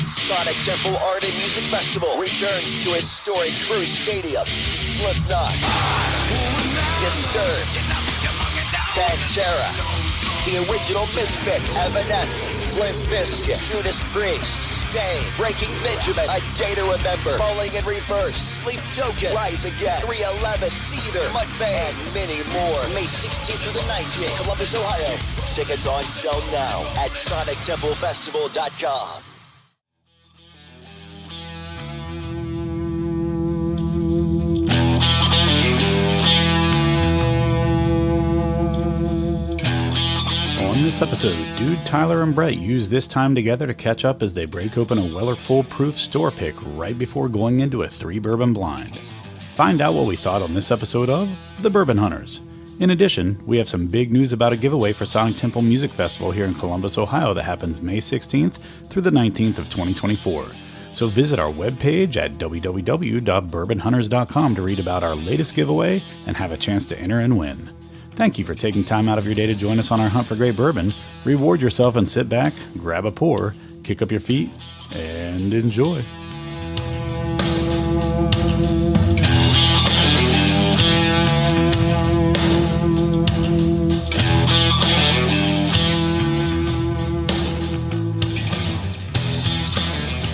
Sonic Temple Art and Music Festival returns to historic Cruise Stadium. Slipknot, Disturbed, Pantera, the original Misfits, Evanescence, Limp Bizkit, Judas Priest, Stain, Breaking Benjamin, A Day to Remember, Falling in Reverse, Sleep Token, Rise Again, 311, Seether, Mudvayne, and many more. May 16th through the 19th, Columbus, Ohio. Tickets on sale now at SonicTempleFestival.com. On this episode, Dude, Tyler, and Brett use this time together to catch up as they break open a Weller foolproof store pick right before going into a 3-bourbon blind. Find out what we thought on this episode of The Bourbon Hunters. In addition, we have some big news about a giveaway for Sonic Temple Music Festival here in Columbus, Ohio that happens May 16th through the 19th of 2024. So visit our webpage at www.bourbonhunters.com to read about our latest giveaway and have a chance to enter and win. Thank you for taking time out of your day to join us on our hunt for great bourbon. Reward yourself and sit back, grab a pour, kick up your feet, and enjoy.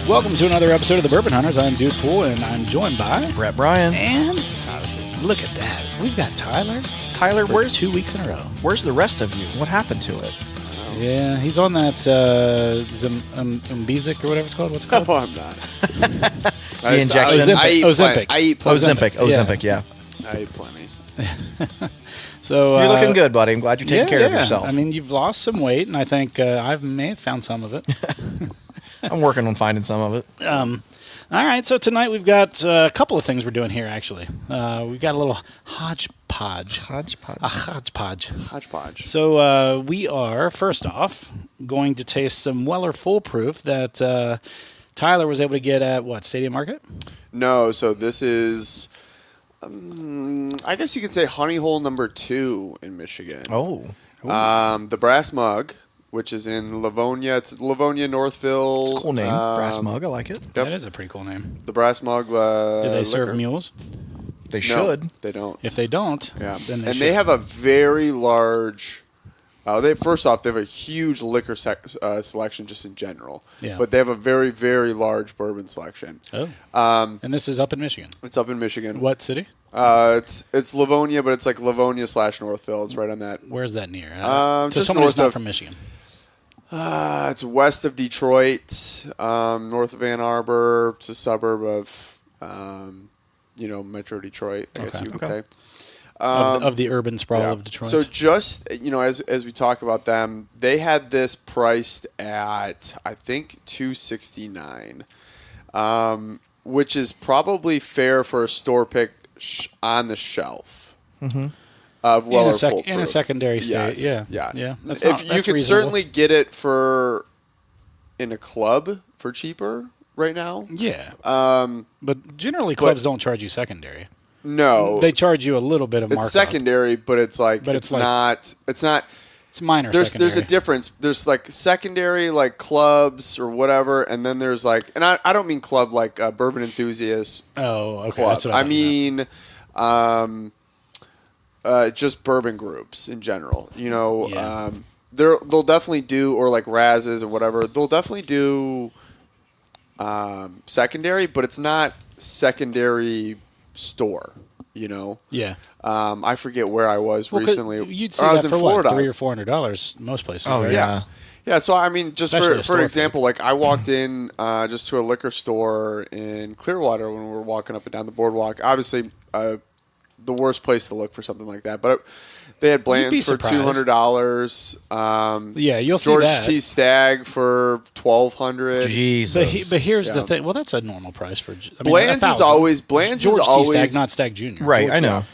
Welcome to another episode of The Bourbon Hunters. I'm Dude Pool, and I'm joined by Brett Bryan and Tyler. Look at that. We've got Tyler. Tyler, for 2 weeks in a row. Where's the rest of you? What happened to it? Yeah, he's on that Umbizic or whatever it's called. What's it called? No, I'm not. The injection. Ozempic. I eat plenty. Ozempic, yeah. I eat plenty. So you're looking good, buddy. I'm glad you're taking care of yourself. I mean, you've lost some weight, and I think I may have found some of it. I'm working on finding some of it. All right, so tonight we've got a couple of things we're doing here, actually. We've got a little hodgepodge. A hodgepodge. So we are, first off, going to taste some Weller Foolproof that Tyler was able to get at, what, Stadium Market? No, so this is, I guess you could say Honey Hole number 2 in Michigan. Oh. The Brass Mug, which is in Livonia. It's Livonia, Northville. It's a cool name. Brass Mug. I like it. Yep. That is a pretty cool name. The Brass Mug. Do they serve liquor. mules? They should. No, they don't. If they don't, Yeah. then they and should. they have a very large. First off, they have a huge liquor selection just in general. Yeah. But they have a very, very large bourbon selection. Oh. And this is up in Michigan. It's up in Michigan. What city? It's Livonia, but it's like Livonia / Northville. It's right on that. Where's that near? To just someone who's north not of from Michigan. It's west of Detroit, north of Ann Arbor. It's a suburb of, Metro Detroit, I guess you would say. Of the urban sprawl of Detroit. So just, as we talk about them, they had this priced at, I think, $269, which is probably fair for a store pick on the shelf. Mm-hmm. Of Weller Foolproof. In a secondary state, yes. yeah. If you could reasonable. certainly get it in a club for cheaper right now. Yeah. But generally clubs don't charge you secondary. No. They charge you a little bit of markup. It's secondary, but it's not. It's minor There's secondary. a difference. There's like secondary like clubs or whatever, and then there's like, and I don't mean club like Bourbon Enthusiast. Oh, okay. Club. That's what I mean. Just bourbon groups in general, Yeah. They'll definitely do, or like Raz's or whatever. They'll definitely do secondary, but it's not secondary store. Yeah. I forget where I was recently. You'd see I was that in for Florida. what, $300 or $400 most places. Oh, right? yeah. Yeah, so I mean, just Especially a for store example, like I walked in just to a liquor store in Clearwater when we were walking up and down the boardwalk. Obviously, the worst place to look for something like that, but they had Blanton's for $200. Yeah, you'll see George that. T. Stagg for $1,200. Jesus. But here's the thing. Well, that's a normal price for. Bland's is always George T. Stagg, not Stagg Jr. Right, George I know.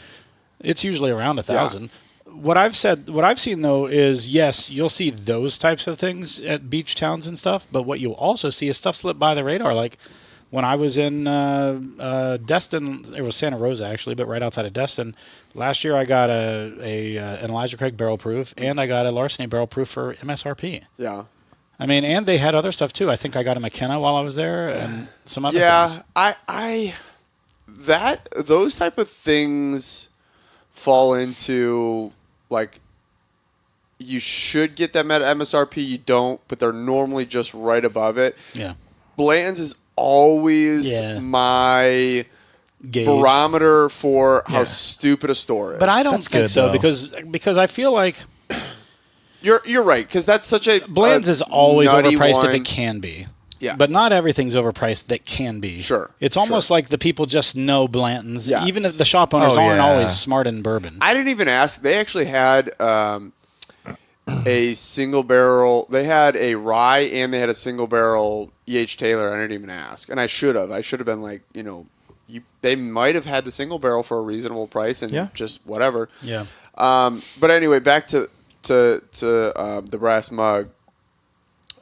It's usually around 1,000. What I've seen though is yes, you'll see those types of things at beach towns and stuff. But what you'll also see is stuff slip by the radar. Like when I was in Destin, it was Santa Rosa actually, but right outside of Destin. Last year I got an Elijah Craig barrel proof, and I got a Larceny barrel proof for MSRP. Yeah. I mean, and they had other stuff too. I think I got a McKenna while I was there, and some other things. Those type of things fall into like you should get them at MSRP. You don't, but they're normally just right above it. Yeah. Bland's is always my Gauge. barometer for how stupid a store is. But I don't That's think good, so though. because I feel like You're right, because that's such a Bland's is always nutty overpriced if wine. it can be. Yes. But not everything's overpriced that can be. Sure, It's almost sure. like the people just know Blanton's. Yes. Even if the shop owners Oh, aren't yeah. always smart in bourbon. I didn't even ask. They actually had a single barrel. They had a rye and they had a single barrel E.H. Taylor. I didn't even ask, and I should have. I should have been like, they might have had the single barrel for a reasonable price and just whatever. Yeah. But anyway, back to the brass mug.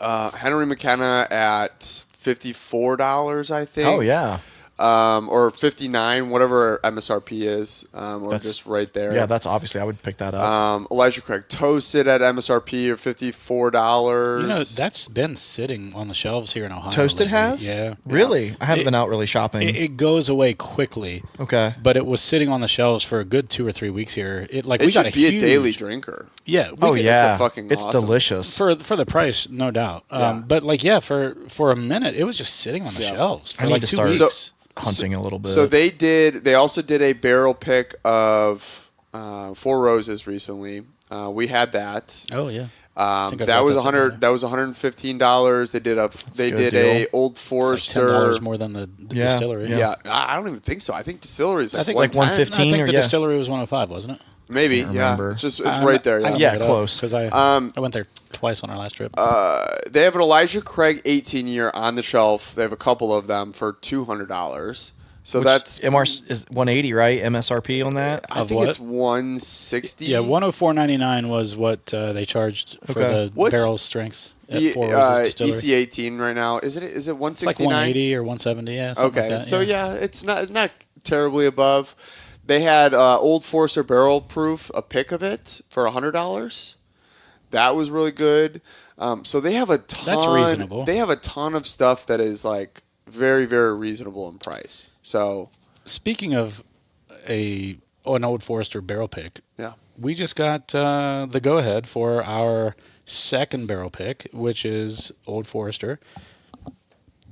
Henry McKenna at $54, I think. Oh yeah. Or $59, whatever MSRP is, or That's- just right there. Yeah, that's obviously I would pick that up. Elijah Craig Toasted at MSRP or $54. You know, that's been sitting on the shelves here in Ohio. Toasted lately. has? Yeah. Really? I haven't been out really shopping. It goes away quickly. Okay. But it was sitting on the shelves for a good 2 or 3 weeks here. It we should got a be huge, a daily drinker. Yeah. Oh yeah. It's fucking it's awesome. delicious. For the price, no doubt. Yeah. But for a minute, it was just sitting on the shelves for I need like to 2 start weeks. hunting a little bit. So they also did a barrel pick of Four Roses recently. We had that. Oh yeah. think I've That got was that somewhere. That was $115. They did a good a deal. Old It's Forester. like $10 more than the Yeah, distillery. Yeah, I don't even think so. I think distillery is I think like 150. I think or the yeah. distillery was 105, wasn't it? Maybe. Can't Yeah, remember. it's right there. Yeah. Yeah, close. Because I went there twice on our last trip. They have an Elijah Craig 18-year on the shelf. They have a couple of them for $200. So that's MR is 180, right? MSRP on that. I Of think what? it's 160. Yeah, 104.99 was what they charged for Okay. the What's barrel strengths at The, Four Roses Distillery. EC18 right now. Is it It's like 169? 180 or 170, yeah. Something Okay, like that, so yeah, it's not terribly above. They had Old Forester Barrel Proof, a pick of it for $100. That was really good. So they have a ton. That's reasonable. They have a ton of stuff that is like very, very reasonable in price. So Speaking of an Old Forester barrel pick, yeah, we just got the go-ahead for our second barrel pick, which is Old Forester.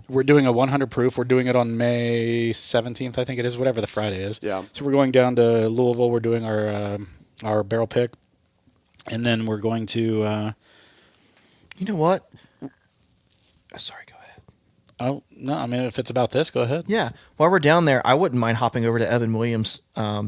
We're doing a 100 proof. We're doing it on May 17th, I think it is, whatever the Friday is. Yeah. So we're going down to Louisville. We're doing our barrel pick. And then we're going to... You know what? Sorry, go ahead. oh, no, I mean, if it's about this, go ahead. Yeah. While we're down there, I wouldn't mind hopping over to Evan Williams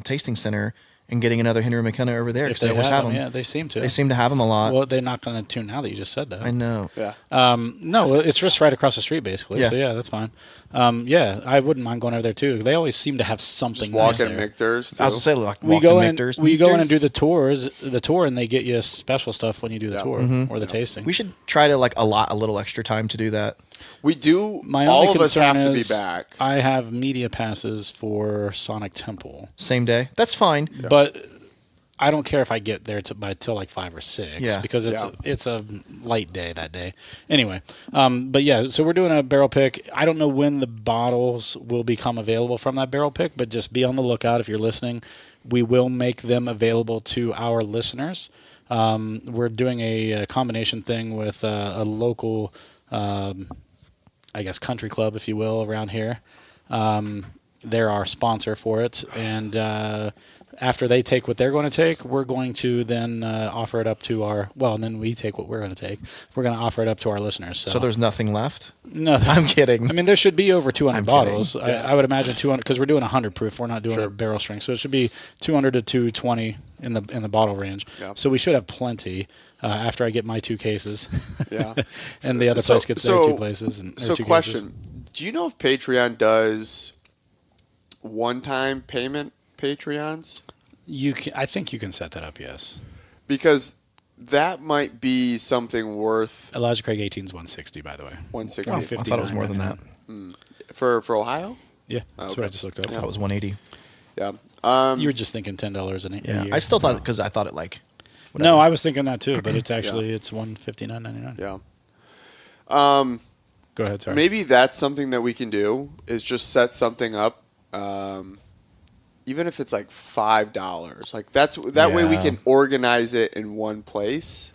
Tasting Center and getting another Henry McKenna over there If because they they always have them. yeah, they seem to. They seem to have them a lot. Well, they're not going to tune now that you just said that. I know. yeah. No, it's just right across the street, basically. Yeah. So, yeah, that's fine. Yeah, I wouldn't mind going over there, too. They always seem to have something Just nice walking there. Michter's. I was gonna say like We walking go in. Michter's. We go in and do Michter's. the tour, and they get you special stuff when you do the Yeah. tour or the tasting. We should try to like a little extra time to do that. We do. My all only of us concern have to be is back. I have media passes for Sonic Temple, Same day. That's fine. but I don't care if I get there till like 5 or 6 Yeah. because Yeah. it's a light day that day. Anyway, but yeah, so we're doing a barrel pick. I don't know when the bottles will become available from that barrel pick, but just be on the lookout if you're listening. We will make them available to our listeners. We're doing a combination thing with a local, I guess, country club, if you will, around here. They're our sponsor for it, and after they take what they're going to take, we're going to then offer it up to and then we take what we're going to take. We're going to offer it up to our listeners. So, So there's nothing left. no, I'm kidding. I mean, there should be over 200 I'm bottles. kidding. I would imagine 200 because we're doing 100 proof. We're not doing Sure. a barrel strength, so it should be 200 to 220 in the bottle range. Yeah. So we should have plenty after I get my 2 cases. Yeah. And the other place gets their 2 places. And So, their 2 question: cases. do you know if Patreon does one-time payment Patreons? I think you can set that up. Yes. Because that might be something worth Elijah Craig 18 is 160, by the way. 160 Oh, I thought it was more than that. for Ohio. Yeah, that's Okay. what I just looked up. I thought it was 180. Yeah. You were just thinking $10 a Yeah. year. I still thought because I thought it like. No, I was thinking that too, but it's actually it's $159.99. Yeah. Go ahead, sorry. Maybe that's something that we can do is just set something up, even if it's like $5. Like that way we can organize it in one place,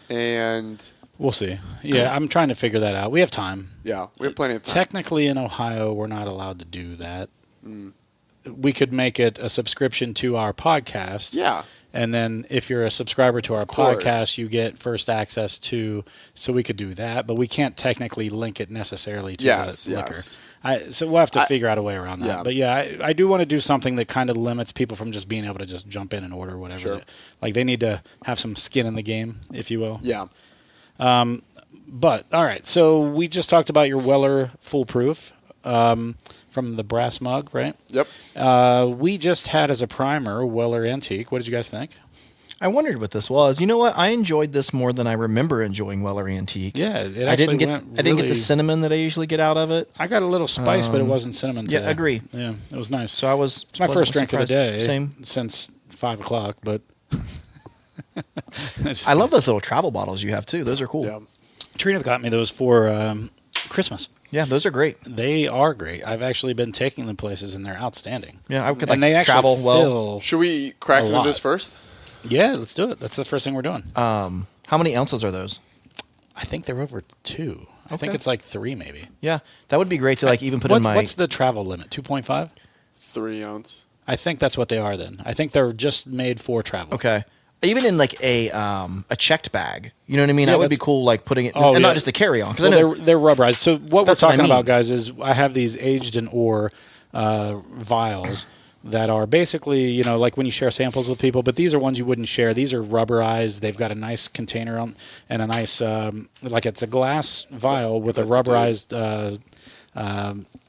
and We'll see. Yeah, I'm trying to figure that out. We have time. yeah, we have plenty of time. Technically, in Ohio, we're not allowed to do that. We could make it a subscription to our podcast. Yeah. And then if you're a subscriber to our course. podcast, you get first access to, so we could do that, but we can't technically link it necessarily to the liquor. So we'll have to figure out a way around that. Yeah. But yeah, I do want to do something that kind of limits people from just being able to just jump in and order whatever. Sure. Like they need to have some skin in the game, if you will. Yeah. But, all right, so we just talked about your Weller Foolproof from the brass mug, right? Yep. We just had as a primer Weller Antique. What did you guys think? I wondered what this was. You know what? I enjoyed this more than I remember enjoying Weller Antique. Yeah, it I didn't actually get the cinnamon that I usually get out of it. I got a little spice, but it wasn't cinnamon today. Yeah, agree. Yeah, it was nice. So I was. It's my first drink of the day. Same. Since 5 o'clock, but I love those little travel bottles you have too. Those are cool. Yeah. Trina got me those for Christmas. Yeah, those are great. They are great. I've actually been taking them places, and they're outstanding. Yeah, I could and they actually travel well. fill Should we crack a into this lot. first? Yeah, let's do it. That's the first thing we're doing. How many ounces are those? I think they're over 2. I think Okay. it's like 3 maybe. Yeah, that would be great to even put in my. What's the travel limit? 2.5? 3 ounce. I think that's what they are then. I think they're just made for travel. Okay. Even in like a checked bag, you know what I mean? Yeah, that would be that's- cool, like putting it, Oh, and yeah. not just a carry-on. Because Well, they're rubberized. So what we're That's what I talking about, mean. guys, is I have these aged in ore vials that are basically, like when you share samples with people, but these are ones you wouldn't share. These are rubberized. They've got a nice container on and a nice, like it's a glass vial with a rubberized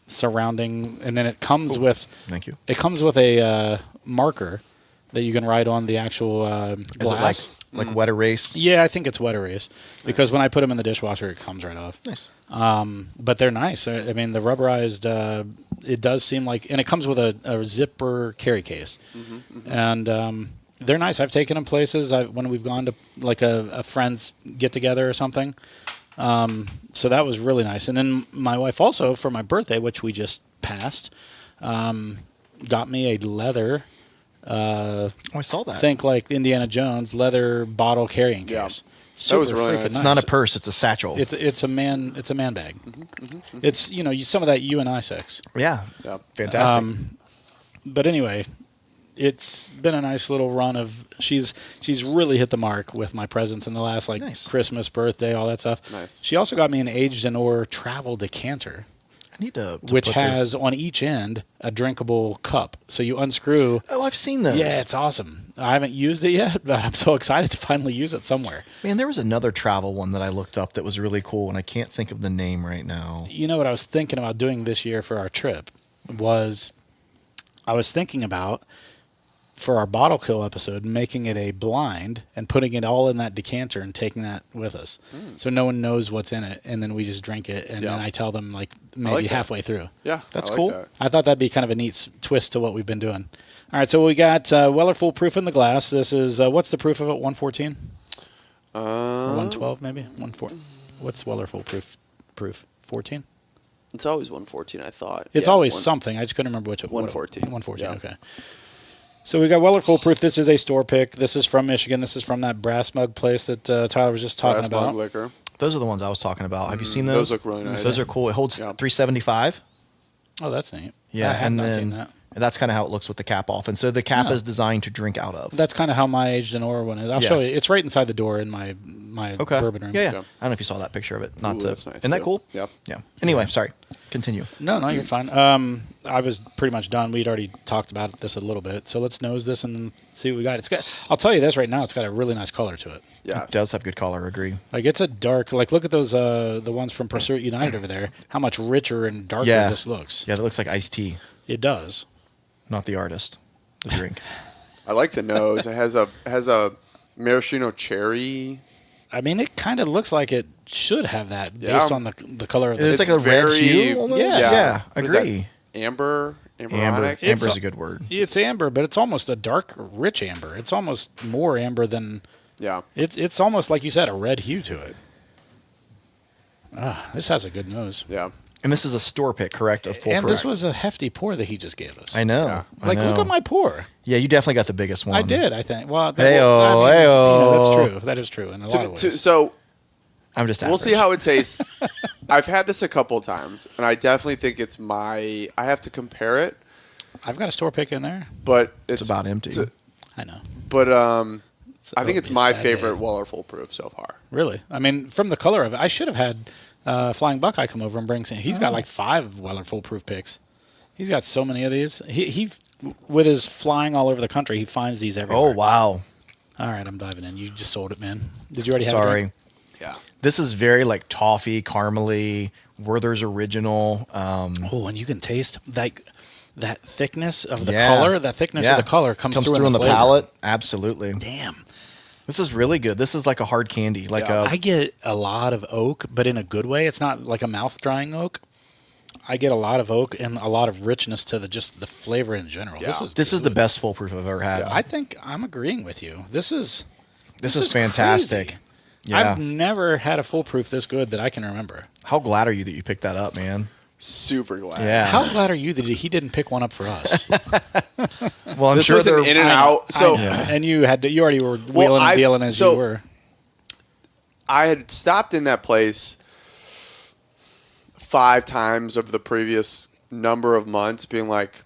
surrounding, and then it comes with. Thank you. It comes with a marker that you can write on the actual glass. Is it like wet erase? Yeah, I think it's wet erase because when I put them in the dishwasher, it comes right off. Nice. But they're nice. I mean, the rubberized, it does seem like, and it comes with a zipper carry case. And they're nice. I've taken them places when we've gone to like a friend's get together or something. So that was really nice. And then my wife also, for my birthday, which we just passed, got me a leather. I saw that. Think like Indiana Jones leather bottle carrying case. Yeah. Super was really freaking nice. It's not a purse; it's a satchel. It's a man bag. It's some of that you and I sex. Yeah. Yeah. Fantastic. But anyway, it's been a nice little run of she's really hit the mark with my presents in the last Nice. Christmas, birthday, all that stuff. Nice. She also got me an aged in ore travel decanter, I need to which put has this- on each end a drinkable cup. So you unscrew. Oh, I've seen those. Yeah, it's awesome. I haven't used it yet, but I'm so excited to finally use it somewhere. Man, there was another travel one that I looked up that was really cool, and I can't think of the name right now. You know what I was thinking about doing this year for our trip was I was thinking about for our bottle kill episode making it a blind and putting it all in that decanter and taking that with us so no one knows what's in it, and then we just drink it and Yeah. then I tell them like maybe like that. halfway through. Yeah. That's I like cool. that. I thought that'd be kind of a neat twist to what we've been doing. All right, so we got Weller Foolproof in the glass. This is what's the proof of it? 114 or 112 maybe 14. What's Weller Foolproof proof? 14. It's always 114, I thought. It's Yeah, always something. I just couldn't remember which. 114. 114. Yeah. Okay. So we got Weller Foolproof. This is a store pick. This is from Michigan. This is from that brass mug place that Tyler was just talking Brass about. mug liquor. Those are the ones I was talking about. Have you seen those? Those look really nice. Those are cool. It holds Yeah. 375. Oh, that's neat. Yeah, I have and not then seen that. that's kind of how it looks with the cap off. And so the cap Yeah. is designed to drink out of. That's kind of how my aged in ore one is. I'll Yeah. show you. It's right inside the door in my Okay. bourbon room. Yeah. Yeah. I don't know if you saw that picture of it. Not Ooh, to. that's nice, Isn't that too. cool? Yeah. Yeah. Anyway, sorry. Continue. No, you're fine. I was pretty much done. We'd already talked about this a little bit. So let's nose this and see what we got. It's got. I'll tell you this right now. It's got a really nice color to it. Yes. It does have good color. Agree. Like it's a dark. Like look at those. The ones from Pursuit United over there. How much richer and darker Yeah. this looks. Yeah, that looks like iced tea, It does. not the artist. The drink. I like the nose. It has a maraschino cherry. I mean, it kind of looks like it should have that Yeah. based on the color of the. It's like a red very- hue almost? Yeah, What is that? agree. Amber. Amber. Amberonic. It's Amber's a- a good word. It's amber, but it's almost a dark, rich amber. It's almost more amber than. Yeah. It's almost like you said, a red hue to it. This has a good nose. Yeah. And this is a store pick, correct? Of full And proof. this was a hefty pour that he just gave us. I know. Yeah. I Like, know. look at my pour. Yeah, you definitely got the biggest one. I did, I think. Well, that's, Heyo, I mean, heyo. that's true. That is true in a lot of ways. So I'm just we'll see average. how it tastes. I've had this a couple of times, and I definitely think it's I have to compare it, I've got a store pick in there. but It's about empty. I know. But I think it's be a my sad favorite day. Weller Full Proof so far. Really? I mean, from the color of it, I should have had Flying Buckeye come over and bring some. He's got like 5 Weller Full Proof picks. He's got so many of these. He with his flying all over the country, he finds these everywhere. Oh, wow. All right, I'm diving in. You just sold it, man. Did you already have a Sorry. drink? Yeah. This is very like toffee, caramely, Werther's original. Oh, and you can taste like that thickness of the Yeah. color. That thickness of the color comes through on in the flavor. palate. Absolutely. Damn. This is really good. This is like a hard candy. Like Yeah. a I get a lot of oak, but in a good way. It's not like a mouth drying oak. I get a lot of oak and a lot of richness to the flavor in general. Yeah. this is the good. best full proof I've ever had. Yeah. I think I'm agreeing with you. This is fantastic. crazy. Yeah. I've never had a foolproof this good that I can remember. How glad are you that you picked that up, man? Super glad. Yeah. How glad are you that he didn't pick one up for us? Well, I'm This sure was an they're in and out. So I know. And you already were wheeling and dealing as you were. I had stopped in that place 5 times over the previous number of months, being like,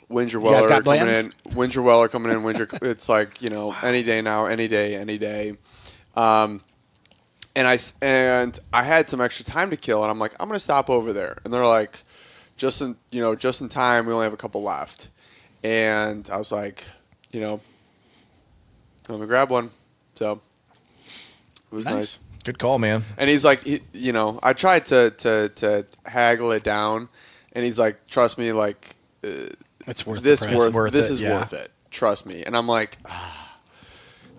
"When's your You guys Weller got coming plans? in? When's your Weller coming in? When's your?" It's like, any day now, any day, any day. And I had some extra time to kill, and I'm like, I'm gonna stop over there, and they're like, just in time. We only have a couple left, and I was like, let me grab one. So it was nice. good call, man. And he's like, I tried to haggle it down, and he's like, trust me, like It's worth this the price. Worth it, yeah. worth it. Trust me. And I'm like,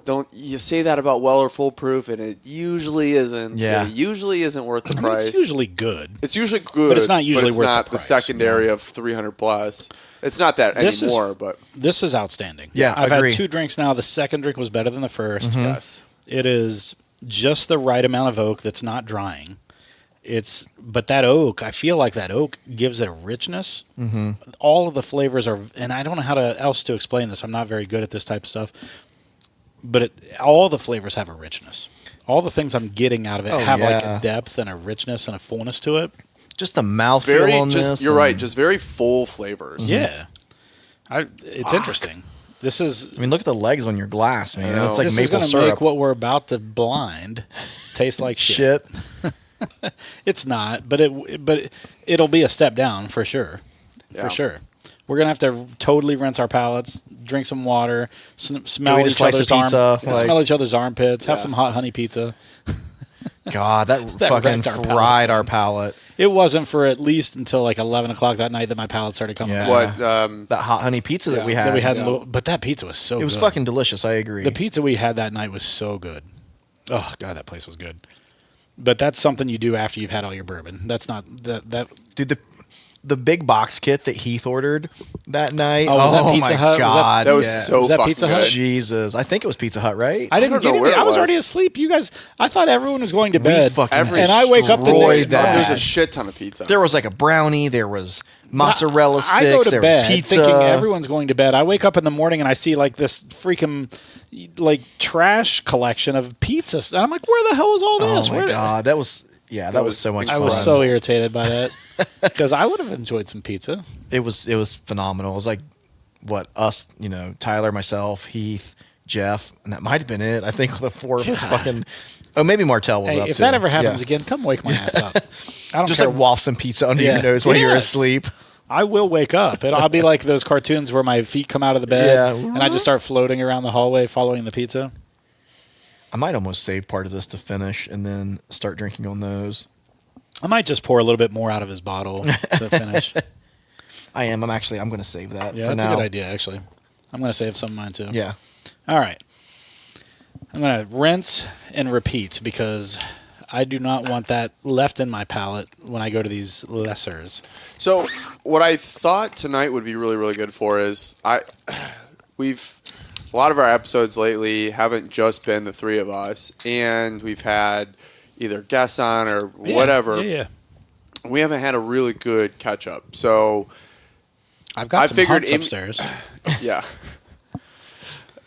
don't you say that about Weller Full Proof, and it usually isn't. Yeah. It usually isn't worth the I mean, price. it's usually good. It's usually good, But it's not usually it's worth the not the price. secondary of 300 plus. It's not that This is- anymore, but This is outstanding. Yeah, I've agree. had 2 drinks now. The second drink was better than the first. yes. It is just the right amount of oak that's not drying. But that oak, I feel like that oak gives it a richness. Mm-hmm. All of the flavors are, and I don't know how else to explain this. I'm not very good at this type of stuff. But all the flavors have a richness. All the things I'm getting out of it have like a depth and a richness and a fullness to it. Just the mouthfeel on this. You're right, just very full flavors. Yeah. It's interesting. This is I mean, look at the legs on your glass, man. know. It's like this is maple going to syrup. make what we're about to blind taste like shit. It's not, but it'll be a step down for sure. Yeah. For sure. We're going to have to totally rinse our palates, drink some water, smell eat a each slice of other's pizza, like- smell each other's armpits, have Yeah. some hot honey pizza. God, that fucking wrecked our palates, fried our man. palate. It wasn't for at least until like 11 o'clock that night that my palate started coming Yeah. back. What? That hot honey pizza that we That had. we had, Yeah. but that pizza was so good. It was fucking delicious. I agree. The pizza we had that night was so good. Oh god, that place was good. But that's something you do after you've had all your bourbon. That's not that. Dude, the big box kit that Heath ordered that night. Oh, was that oh Pizza my Hut? Was that- God. That was yeah. so Was that fucking Pizza good. Hut? Jesus. I think it was Pizza Hut, right? I didn't don't get know it. where it I was already was. asleep. You guys, I thought everyone was going to We bed. fucking and I wake up the destroyed next that. There's a shit ton of pizza. There was like a brownie. There was mozzarella sticks. I go to there bed was pizza. thinking everyone's going to bed. I wake up in the morning and I see like this freaking like trash collection of pizzas. And I'm like, where the hell is all this? Oh my Where did- God. That was so much I fun. was so irritated by that because I would have enjoyed some pizza. It was phenomenal. It was like us, Tyler, myself, Heath, Jeff, and that might have been it. I think the 4 of us fucking. Oh, maybe Martell was Hey, up if too. that ever happens Yeah. again, come wake my ass up. I don't Just care. like waft some pizza under Yeah. your nose while you're Yes. asleep. I will wake up. I'll be like those cartoons where my feet come out of the bed Yeah. and I just start floating around the hallway following the pizza. I might almost save part of this to finish and then start drinking on those. I might just pour a little bit more out of his bottle to finish. I'm going to save that Yeah, for that's now. a good idea, actually. I'm going to save some of mine, too. Yeah. All right. I'm going to rinse and repeat because I do not want that left in my palate when I go to these lessers. So what I thought tonight would be really, really good for is a lot of our episodes lately haven't just been the 3 of us, and we've had either guests on or whatever. Yeah. We haven't had a really good catch up. So I've got some hunts upstairs. Yeah.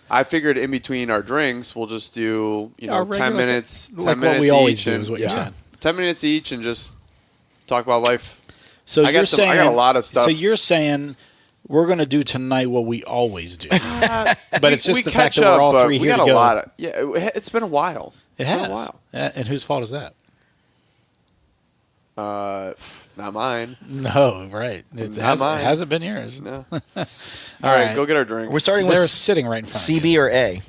I figured in between our drinks, we'll just do 10 minutes, 10 like minutes what we always each, do and is what you're saying. 10 minutes each, and just talk about life. So I got a lot of stuff. So you're saying we're going to do tonight what we always do, but it's just the fact that we're all three here to go. It's been a while. It has. Been a while. And whose fault is that? Not mine. No, right. It hasn't been yours. No. All right, go get our drinks. We're starting They're with sitting right in front of CB you. or A.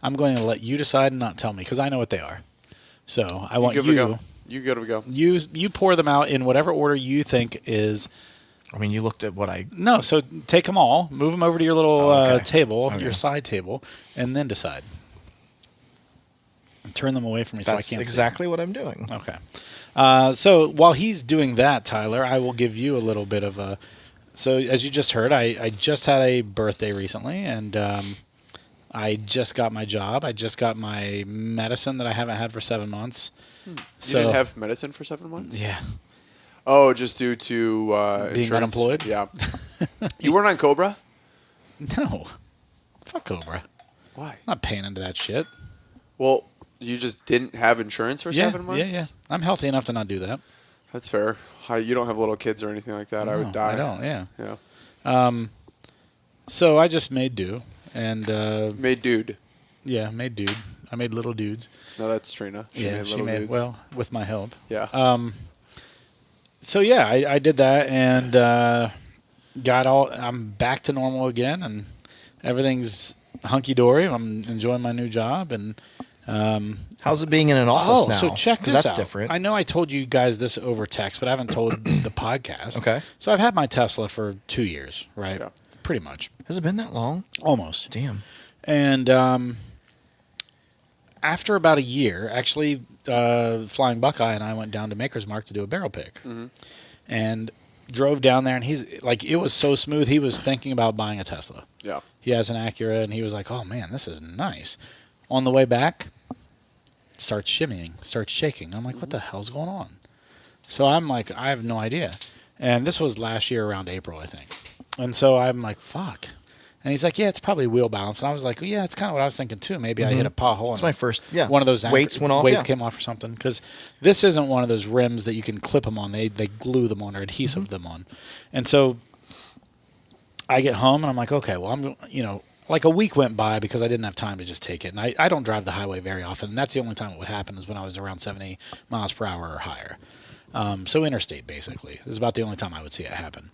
I'm going to let you decide and not tell me because I know what they are. So I want You give it a go. You pour them out in whatever order you think is. I mean, you looked at what I... No, so take them all, move them over to your little table, Okay. your side table, and then decide. And turn them away from me so I can't see. That's exactly what I'm doing. Okay. So while he's doing that, Tyler, I will give you a little bit of a... So as you just heard, I just had a birthday recently, and I just got my job. I just got my medicine that I haven't had for 7 months. You didn't have medicine for 7 months? Yeah. Oh, just due to being insurance? unemployed? Yeah. You weren't on Cobra? No. Fuck Cobra. Why? I'm not paying into that shit. Well, you just didn't have insurance for 7 months? Yeah. I'm healthy enough to not do that. That's fair. You don't have little kids or anything like that. No, I would die. I don't, yeah. Yeah. So I just made do. And made dude. Yeah, made dude. I made little dudes. No, that's Trina. She made little dudes. Well, with my help. Yeah. So yeah, I did that and I'm back to normal again and everything's hunky dory. I'm enjoying my new job and how's it being in an office now? So check this that's out. Different. I know I told you guys this over text, but I haven't told the podcast. Okay. So I've had my Tesla for 2 years, right? Yeah. Pretty much. Has it been that long? Almost. Damn. And after about a year, actually, Flying Buckeye and I went down to Maker's Mark to do a barrel pick. Mm-hmm. And drove down there, and he's like, it was so smooth, he was thinking about buying a Tesla. Yeah. He has an Acura, and he was like, oh, man, this is nice. On the way back, starts shimmying, starts shaking. I'm like, what the hell's going on? So I'm like, I have no idea. And this was last year around April, I think. And so I'm like, fuck. And he's like, yeah, it's probably wheel balance. And I was like, well, yeah, it's kind of what I was thinking too. Maybe I hit a pothole. That's my first, one of those weights went off. Weights came off or something. Because this isn't one of those rims that you can clip them on. They glue them on or adhesive them on. And so I get home and I'm like, okay, well, like a week went by because I didn't have time to just take it. And I don't drive the highway very often. And that's the only time it would happen is when I was around 70 miles per hour or higher. So interstate, basically. This is about the only time I would see it happen.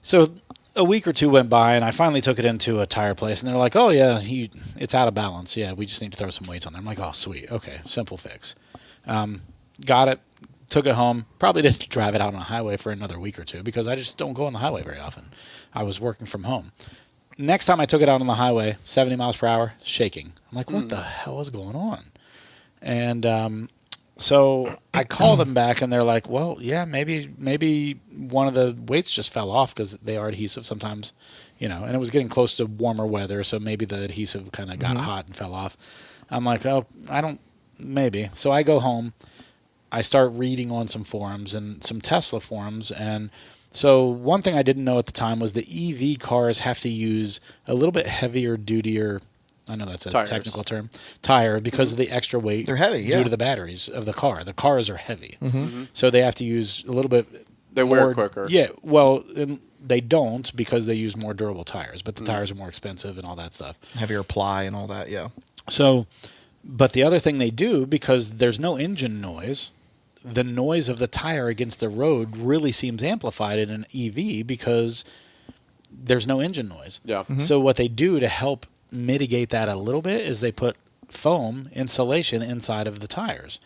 So a week or two went by, and I finally took it into a tire place, and they're like, oh, yeah, it's out of balance. Yeah, we just need to throw some weights on there. I'm like, oh, sweet. Okay, simple fix. Got it, took it home. Probably didn't drive it out on the highway for another week or two because I just don't go on the highway very often. I was working from home. Next time I took it out on the highway, 70 miles per hour, shaking. I'm like, what the hell is going on? And so I call them back, and they're like, well, yeah, maybe one of the weights just fell off because they are adhesive sometimes, and it was getting close to warmer weather, so maybe the adhesive kind of got hot and fell off. I'm like, oh, maybe. So I go home. I start reading on some forums and some Tesla forums, and so one thing I didn't know at the time was the EV cars have to use a little bit heavier, dutier, I know that's a technical term, tire because of the extra weight. They're heavy, due to the batteries of the car. The cars are heavy. So they have to use a little bit They wear quicker. Yeah, well, they don't because they use more durable tires, but the tires are more expensive and all that stuff. Heavier ply and all that, yeah. So, but the other thing they do, because there's no engine noise, the noise of the tire against the road really seems amplified in an EV because there's no engine noise. Yeah. So what they do to help mitigate that a little bit is they put foam insulation inside of the tires.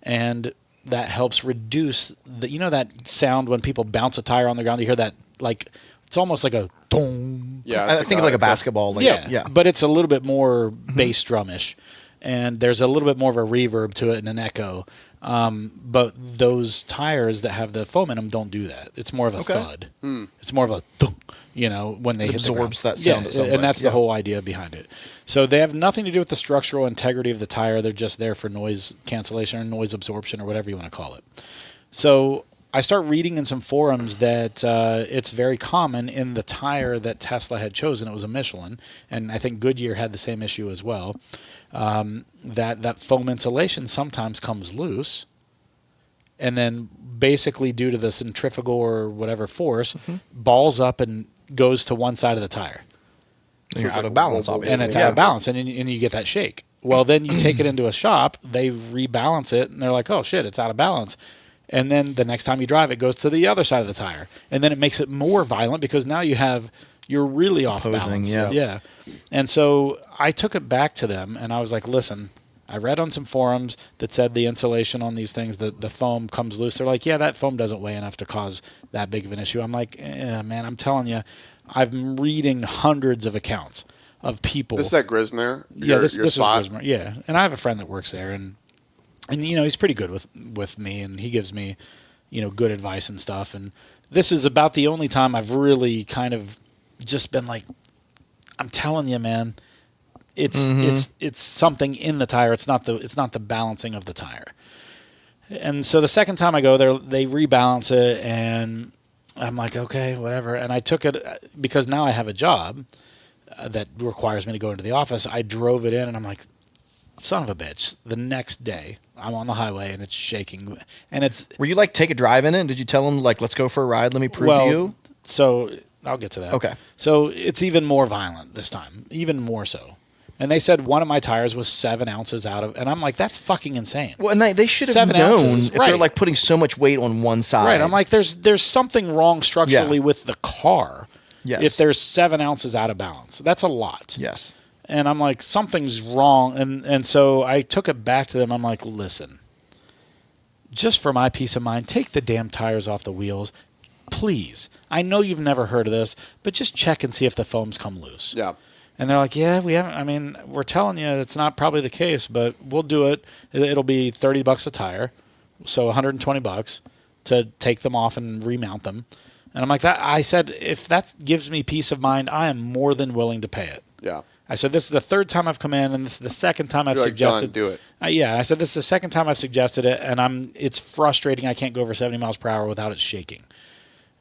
And that helps reduce that sound when people bounce a tire on the ground. You hear that, like, it's almost like a dong. Yeah. I think of like a basketball. Yeah. But it's a little bit more bass drumish. And there's a little bit more of a reverb to it and an echo. But those tires that have the foam in them don't do that. It's more of a thud. It's more of a thunk, when they hit absorbs the ground. that sound. Yeah, it sounds and like. that's the whole idea behind it. So they have nothing to do with the structural integrity of the tire. They're just there for noise cancellation or noise absorption or whatever you want to call it. So I start reading in some forums that it's very common in the tire that Tesla had chosen. It was a Michelin, and I think Goodyear had the same issue as well. That foam insulation sometimes comes loose, and then basically due to the centrifugal or whatever force, balls up and goes to one side of the tire. You're out of balance, obviously. And it's out of balance, and you get that shake. Well, then you take it into a shop, they rebalance it, and they're like, oh, shit, it's out of balance. And then the next time you drive, it goes to the other side of the tire. And then it makes it more violent because now you're really off balance. Yeah. And so I took it back to them, and I was like, listen, I read on some forums that said the insulation on these things, the foam comes loose. They're like, yeah, that foam doesn't weigh enough to cause that big of an issue. I'm like, man, I'm telling you, I'm reading hundreds of accounts of people. This is at Grismer? This spot? is Grismer. Yeah. And I have a friend that works there, and he's pretty good with me, and he gives me, good advice and stuff. And this is about the only time I've really kind of just been like, I'm telling you, man, it's something in the tire. It's not the balancing of the tire. And so the second time I go there, they rebalance it, and I'm like, okay, whatever. And I took it because now I have a job that requires me to go into the office. I drove it in, and I'm like, son of a bitch. The next day, I'm on the highway, and it's shaking. And it's. Were you take a drive in it? Did you tell them let's go for a ride? Let me prove to you. So I'll get to that. Okay. So it's even more violent this time, even more so. And they said one of my tires was 7 ounces out of, and I'm like, that's fucking insane. Well, and they should have 7 known ounces, if they're putting so much weight on one side. Right. I'm like, there's something wrong structurally with the car. Yes. If there's 7 ounces out of balance, that's a lot. Yes. And I'm like, something's wrong. And so I took it back to them. I'm like, listen, just for my peace of mind, take the damn tires off the wheels. Please. I know you've never heard of this, but just check and see if the foams come loose. Yeah. And they're like, yeah, we haven't. I mean, we're telling you it's not probably the case, but we'll do it. It'll be $30 a tire, so $120 to take them off and remount them. And I'm like, that. I said, if that gives me peace of mind, I am more than willing to pay it. Yeah. I said, this is the third time I've come in, and this is the second time I've suggested. Done, do it. Yeah, I said, this is the second time I've suggested it, and it's frustrating. I can't go over 70 miles per hour without it shaking.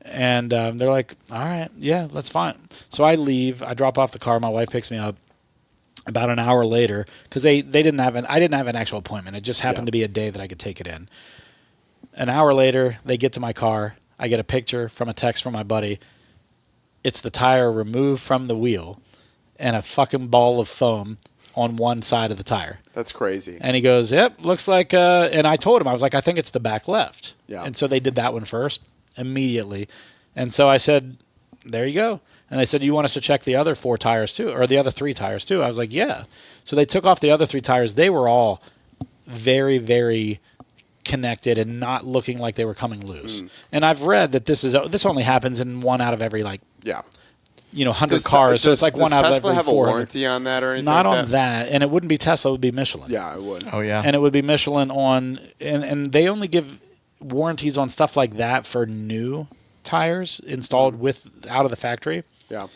And they're like, all right, yeah, that's fine. So I leave. I drop off the car. My wife picks me up about an hour later because I didn't have an actual appointment. It just happened to be a day that I could take it in. An hour later, they get to my car. I get a picture from a text from my buddy. It's the tire removed from the wheel and a fucking ball of foam on one side of the tire. That's crazy. And he goes, yep, looks like, and I told him, I was like, I think it's the back left. Yeah. And so they did that one first. Immediately. And so I said, there you go. And they said, you want us to check the other 4 tires too, or the other 3 tires too? I was like, yeah. So they took off the other 3 tires. They were all very, very connected and not looking like they were coming loose. And I've read that this only happens in 1 out of every 100 cars. So it's like 1 out of every 400. Does Tesla have a warranty on that or anything? Not like on that. And it wouldn't be Tesla, it would be Michelin. Yeah, it would. Oh yeah. And it would be Michelin on, and they only give warranties on stuff like that for new tires installed out of the factory. Yeah.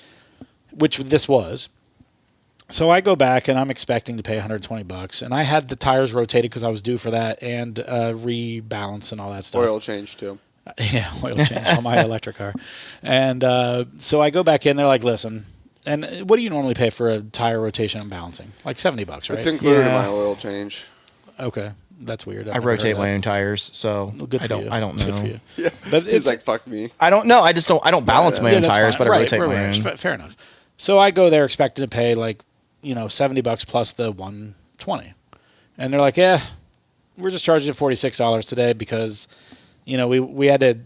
Which this was. So I go back and I'm expecting to pay $120, and I had the tires rotated because I was due for that and rebalance and all that stuff. Oil change too. Yeah, oil change on my electric car. And so I go back in. They're like, listen, and what do you normally pay for a tire rotation and balancing? Like $70, right? It's included in my oil change. Okay. That's weird. I rotate my own tires, so I don't know. Good for you. Yeah. But he's like, fuck me. I don't know. I don't balance my own tires, but I rotate my own. Fair enough. So I go there expecting to pay $70 plus the $120. And they're like, yeah, we're just charging you $46 today because, we had to,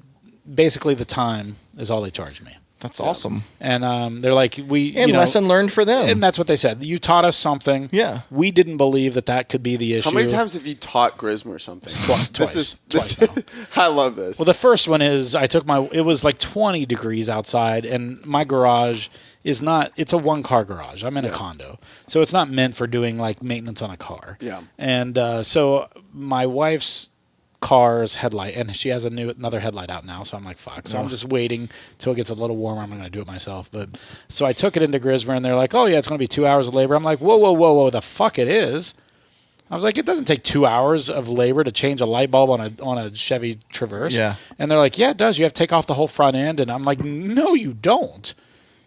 basically the time is all they charged me. That's awesome. And they're like, lesson learned for them. And that's what they said. You taught us something. Yeah. We didn't believe that could be the issue. How many times have you taught Grismer something? Twice. I love this. Well, the first one is it was like 20 degrees outside, and my garage it's a 1-car garage. I'm in a condo. So it's not meant for doing like maintenance on a car. Yeah. And so my wife's car's headlight, and she has another headlight out now, so I'm like, fuck. So I'm just waiting till it gets a little warmer. I'm going to do it myself. But so I took it into Grismer, and they're like, oh, yeah, it's going to be 2 hours of labor. I'm like, whoa, the fuck it is. I was like, it doesn't take 2 hours of labor to change a light bulb on a Chevy Traverse. Yeah. And they're like, yeah, it does. You have to take off the whole front end. And I'm like, no, you don't.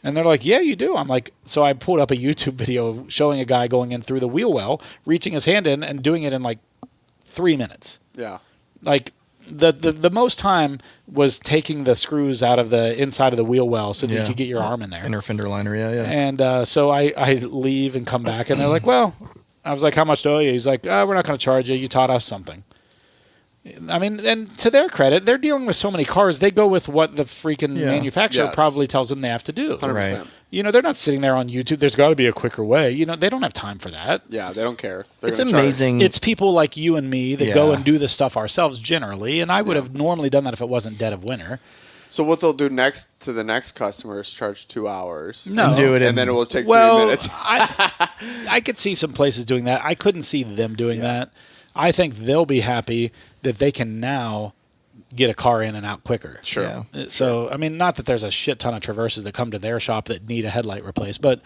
And they're like, yeah, you do. I'm like, so I pulled up a YouTube video showing a guy going in through the wheel well, reaching his hand in, and doing it in like 3 minutes. Yeah. Like the most time was taking the screws out of the inside of the wheel well so that you could get your arm in there. Inner fender liner, yeah. And so I leave and come back, and they're like, well, I was like, how much do I owe you? He's like, we're not going to charge you. You taught us something. I mean, and to their credit, they're dealing with so many cars. They go with what the freaking manufacturer probably tells them they have to do. 100%. Right. You know, they're not sitting there on YouTube. There's got to be a quicker way. You know, they don't have time for that. Yeah, they don't care. It's amazing. It's people like you and me that go and do this stuff ourselves generally, and I would have normally done that if it wasn't dead of winter. So what they'll do next to the next customer is charge 2 hours. No. And do it And then it will take 3 minutes. I could see some places doing that. I couldn't see them doing that. I think they'll be happy that they can now get a car in and out quicker. Sure. Yeah. So, I mean, not that there's a shit ton of Traverses that come to their shop that need a headlight replaced, but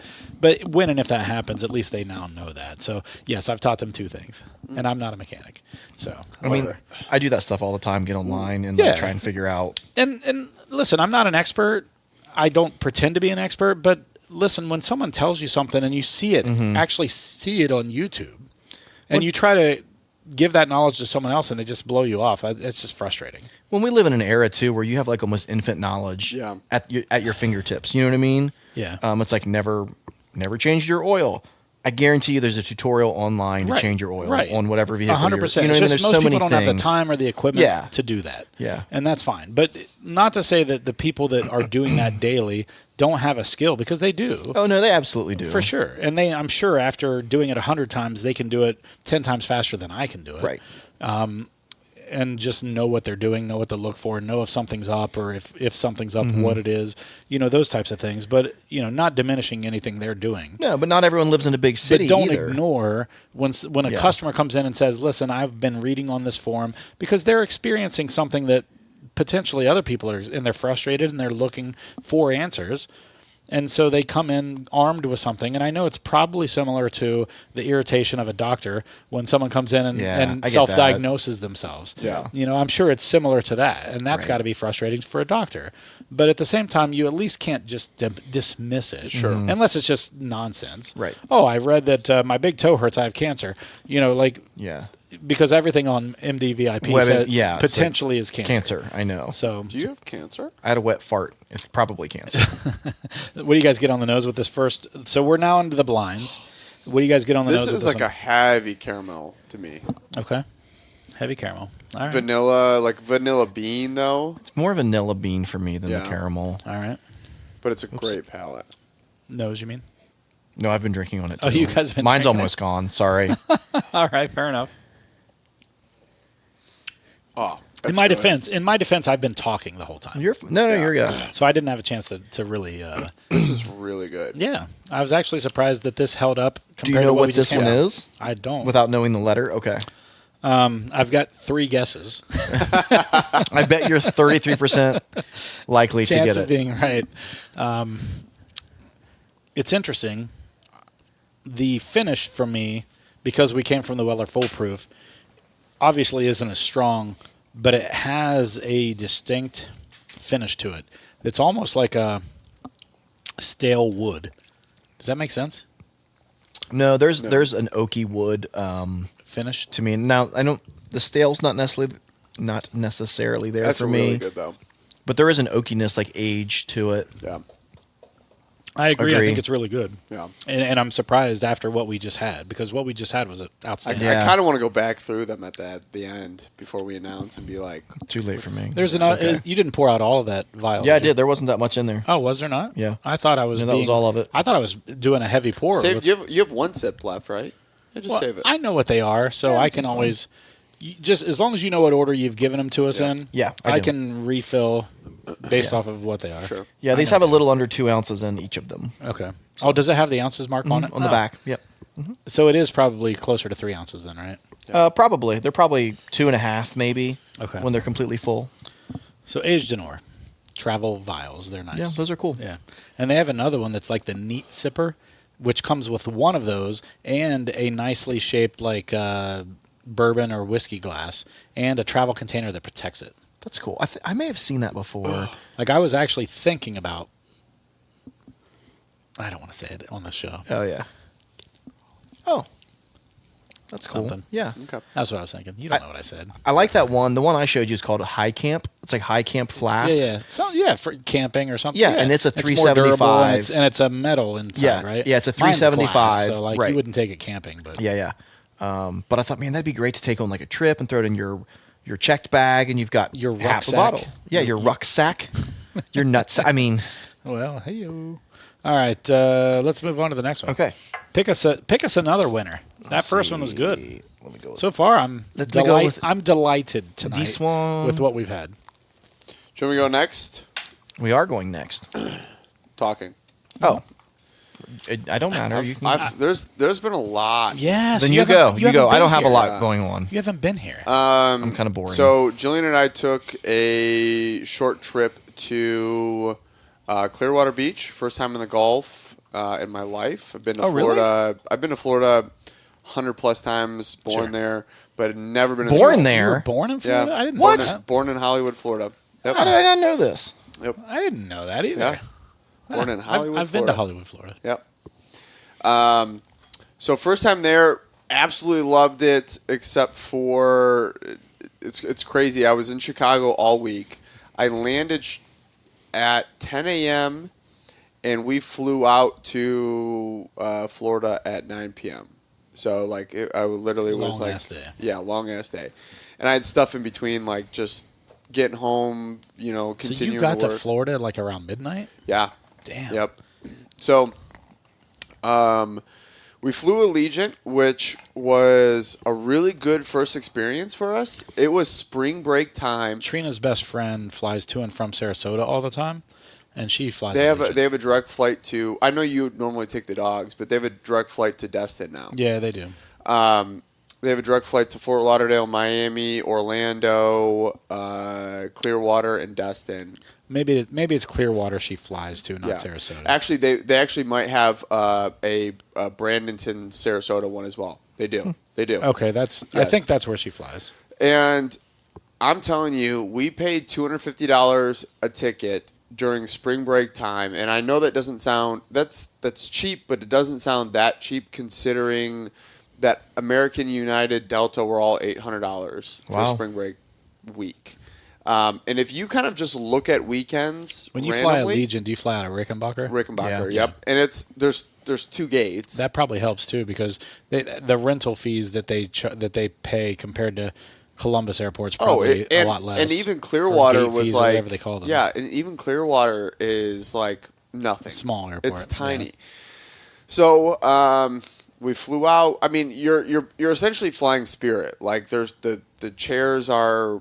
when and if that happens, at least they now know that. So, yes, I've taught them 2 things, and I'm not a mechanic. So, I mean, I do that stuff all the time, get online and like, try and figure out. And listen, I'm not an expert. I don't pretend to be an expert, but listen, when someone tells you something and you see it, actually see it on YouTube, and you try to give that knowledge to someone else and they just blow you off, it's just frustrating. When we live in an era too where you have like almost infinite knowledge at your fingertips, you know what I mean? Yeah. It's like never change your oil. I guarantee you there's a tutorial online to change your oil on whatever vehicle. 100%. You know what I mean? Just There's most so people many don't have things. the time or the equipment to do that. Yeah. And that's fine. But not to say that the people that are doing that daily don't have a skill, because they do. Oh, no, they absolutely do. For sure. And I'm sure after doing it 100 times, they can do it 10 times faster than I can do it. Right. And just know what they're doing, know what to look for, know if something's up, or if something's up, what it is, those types of things. But, not diminishing anything they're doing. No, but not everyone lives in a big city But don't either. ignore when a customer comes in and says, listen, I've been reading on this forum, because they're experiencing something that potentially other people are, and they're frustrated and they're looking for answers. And so they come in armed with something. And I know it's probably similar to the irritation of a doctor when someone comes in and self-diagnoses themselves. Yeah. I'm sure it's similar to that. And that's got to be frustrating for a doctor. But at the same time, you at least can't just dismiss it. Sure. Unless it's just nonsense. Right. Oh, I read that my big toe hurts. I have cancer. Because everything on MDVIP said potentially is cancer. Cancer, I know. So, Do you have cancer? I had a wet fart. It's probably cancer. what do you guys get on the nose with this first? So we're now into the blinds. What do you guys get on the nose with This is like a heavy caramel to me. Okay. Heavy caramel. All right. Vanilla bean, though. It's more vanilla bean for me than the caramel. All right. But it's a great palate. Nose, you mean? No, I've been drinking on it, too. Oh, you guys have been Mine's drinking almost gone. Sorry. All right, fair enough. Oh, In my defense, I've been talking the whole time. You're good. So I didn't have a chance to really... This is really good. Yeah. I was actually surprised that this held up compared Do you know to what this one is? I don't. Without knowing the letter? Okay. I've got 3 guesses. I bet you're 33% likely to get Chance it. of being right. It's interesting. The finish for me, because we came from the Weller Foolproof, obviously isn't as strong, but it has a distinct finish to it. It's almost like a stale wood. Does that make sense? No, there's an oaky wood Finish to me. Now the stale's not necessarily there That's for me. really good, though. But there is an oakiness, like age to it. Yeah. I agree. I think it's really good. Yeah. And I'm surprised after what we just had, because what we just had was outstanding. Yeah. I kind of want to go back through them at the end before we announce and be like, Too late for me. There's okay. You didn't pour out all of that vial. Yeah, I did you? did. There wasn't that much in there. Oh, was there not? Yeah. I thought I was. No, that was all of it. I thought I was doing a heavy pour. you have 1 sip left, right? Yeah, just save it. I know what they are, so I can always. Just as long as you know what order you've given them to us in, Yeah, I do. can refill based off of what they are. Sure. Yeah, these have a little under 2 ounces in each of them. Okay. Oh, does it have the ounces mark on it? On the back. Yep. So it is probably closer to 3 ounces then, right? Probably. They're probably 2.5 maybe. Okay. When they're completely full. So aged Denor, travel vials. They're nice. Yeah, those are cool. Yeah, and they have another one that's like the neat sipper, which comes with one of those and a nicely shaped like bourbon or whiskey glass and a travel container that protects it. That's cool. I may have seen that before. Like I was actually thinking about. I don't want to say it on the show. Oh yeah. Oh. That's cool. Something. Yeah. Okay. That's what I was thinking. You don't know what I said. I like that one. The one I showed you is called High Camp. It's like High Camp flasks. Yeah. So, for camping or something. Yeah, and it's a more durable, $375. and it's a metal inside, Yeah, right? yeah, it's a Mine's $375, glass, so like right. you wouldn't take it camping, but Yeah. But I thought, man, that'd be great to take on like a trip and throw it in your checked bag, and you've got Your half a rucksack. bottle. Yeah, your rucksack. Your nuts. I mean, well, hey you. All right, let's move on to the next one. okay. Pick us another winner. That first one was good. Let me go. So far, I'm delighted tonight D-Swan. with what we've had. Should we go next? We are going next. Talking. Oh, I don't matter. You can, There's been a lot. Yes. then you go. You go. I don't have a lot Yeah. going on. You haven't been here. I'm kind of boring. So Jillian and I took a short trip to Clearwater Beach. First time in the Gulf in my life. I've been to Florida. Really? I've been to Florida 100+ times. Born there, but never been. Born You there. were born in Florida? Yeah. I didn't What? know that. Born in Hollywood, Florida. Yep. How did I not know this? I didn't know that either. Yeah. Born in Hollywood, I've been Florida. to Hollywood, Florida. Yep. So first time there, absolutely loved it. Except for it's crazy. I was in Chicago all week. I landed at 10 a.m. and we flew out to Florida at 9 p.m. So like I literally was Long like, ass day. yeah, long ass day, and I had stuff in between, like just getting home, So continuing you got to to work. Florida like around midnight? Yeah. Damn. Yep. So, we flew Allegiant, which was a really good first experience for us. It was spring break time. Trina's best friend flies to and from Sarasota all the time, and she flies. They have Allegiant. a direct flight to. I know you normally take the dogs, but they have a direct flight to Destin now. Yeah, they do. They have a direct flight to Fort Lauderdale, Miami, Orlando, Clearwater, and Destin. Maybe it's Clearwater she flies to, not Sarasota. Actually, they actually might have a Bradenton, Sarasota one as well. They do. They do. Okay, I Yes. think that's where she flies. And I'm telling you, we paid $250 a ticket during spring break time, and I know that doesn't sound that's cheap, but it doesn't sound that cheap considering that American United Delta were all $800 for Wow. spring break week. And if you kind of just look at weekends, When you randomly, fly Allegiant, do you fly out of Rickenbacker? Rickenbacker, Yeah. yep. And there's two gates. That probably helps too because the rental fees that they pay compared to Columbus Airport's probably a lot less. And even Clearwater Or gate was fees or like, whatever they call them. yeah, and even Clearwater is like nothing. Small airport. It's tiny. Yeah. So we flew out. I mean, you're essentially flying Spirit. Like there's the chairs are.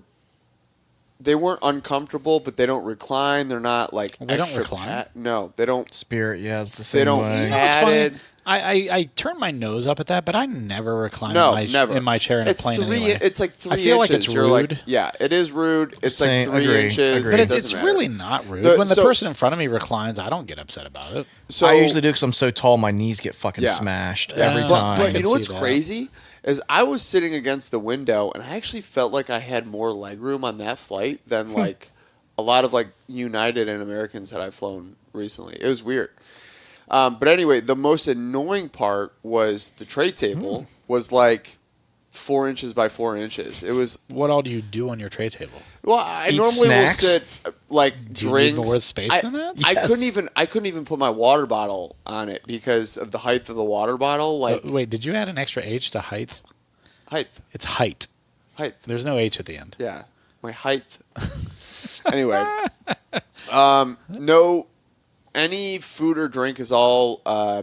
They weren't uncomfortable, but they don't recline. They're not like They don't extra recline? no, they don't. Spirit, yeah, it's the same They don't. way. You know what's Padded. funny? I turn my nose up at that, but I never recline No, in my chair in a plane anyway. It's like 3 I feel like inches. it's You're rude. like, yeah, it is rude. It's Same, like 3 agree, inches. agree. But It it's doesn't matter. really not rude. The- When the so- person in front of me reclines, I don't get upset about it. So I usually do because I'm so tall, my knees get fucking Yeah. smashed Yeah. every But- time. But can you know see what's that. crazy is I was sitting against the window and I actually felt like I had more legroom on that flight than like a lot of like United and Americans that I've flown recently. It was weird. But anyway, the most annoying part was the tray table was like 4 inches by 4 inches. It was What all do you do on your tray table? well. I Eat normally snacks? will sit like Do you drinks. need more space than that? I Yes. couldn't even put my water bottle on it because of the height of the water bottle. Like Wait, did you add an extra H to height? height. It's height. There's no H at the end. Yeah, my height. Anyway, no, any food or drink is all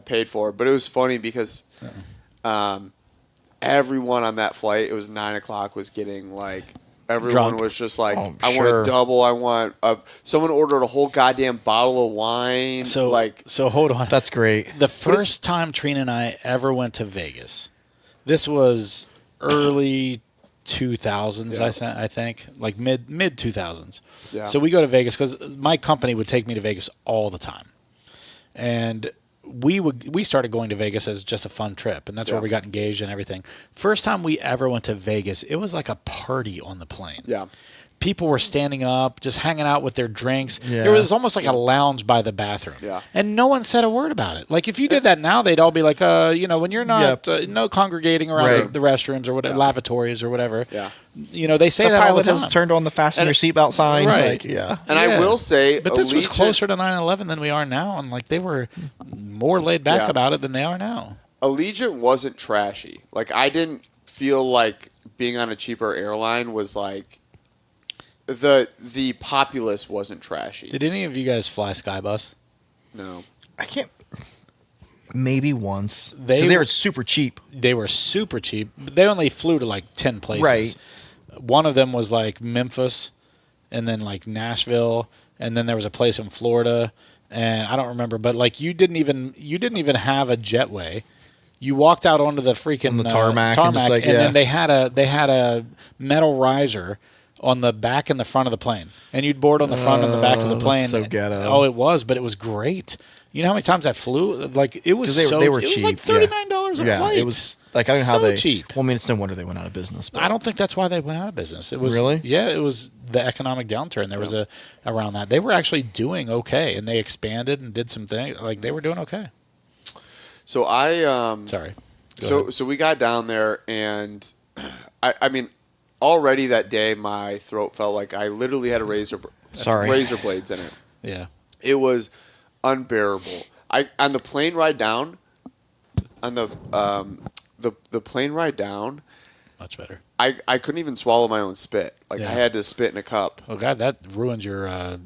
paid for. But it was funny because everyone on that flight, it was 9 o'clock, was getting like everyone Drunk. was just like, Oh, I want sure. a double. I want someone ordered a whole goddamn bottle of wine. So hold on. That's great. The first time Trina and I ever went to Vegas, this was early 2000s, I think, like mid 2000s. Yeah. So we go to Vegas because my company would take me to Vegas all the time, and we started going to Vegas as just a fun trip, and that's where we got engaged and everything. First time we ever went to Vegas, it was like a party on the plane. Yeah. People were standing up, just hanging out with their drinks. Yeah. It was almost like a lounge by the bathroom. Yeah. And no one said a word about it. Like, if you did that now, they'd all be like, when you're not, no congregating around the restrooms or whatever, lavatories or whatever. Yeah. They say that all the pilot time. has turned on the fasten your seatbelt sign. Right. And I will say, but this was closer to 9/11 than we are now, and like they were more laid back about it than they are now. Allegiant wasn't trashy. Like, I didn't feel like being on a cheaper airline was like the populace wasn't trashy. Did any of you guys fly Skybus? No. I can't. Maybe once. They Because they were super cheap. They were super cheap. They only flew to like 10 places. Right. One of them was like Memphis, and then like Nashville, and then there was a place in Florida, and I don't remember. But like you didn't even have a jetway. You walked out onto the freaking tarmac and just like, and then they had a metal riser on the back and the front of the plane, and you'd board on the front and the back of the plane. So ghetto. Oh, it was, but it was great. You know how many times I flew? Like, it was they were it cheap. was like $39 a flight. It was like, I don't know how they cheap. Well, I mean, it's no wonder they went out of business. But. I don't think that's why they went out of business. It was Really? Yeah, it was the economic downturn. There was around that. They were actually doing okay, and they expanded and did some things. Like, they were doing okay. So Sorry. So we got down there, and I mean, already that day my throat felt like I literally had razor blades in it. Yeah. It was unbearable. On the plane ride down, the plane ride down, Much better. I couldn't even swallow my own spit. Like, I had to spit in a cup. Oh God, that ruins your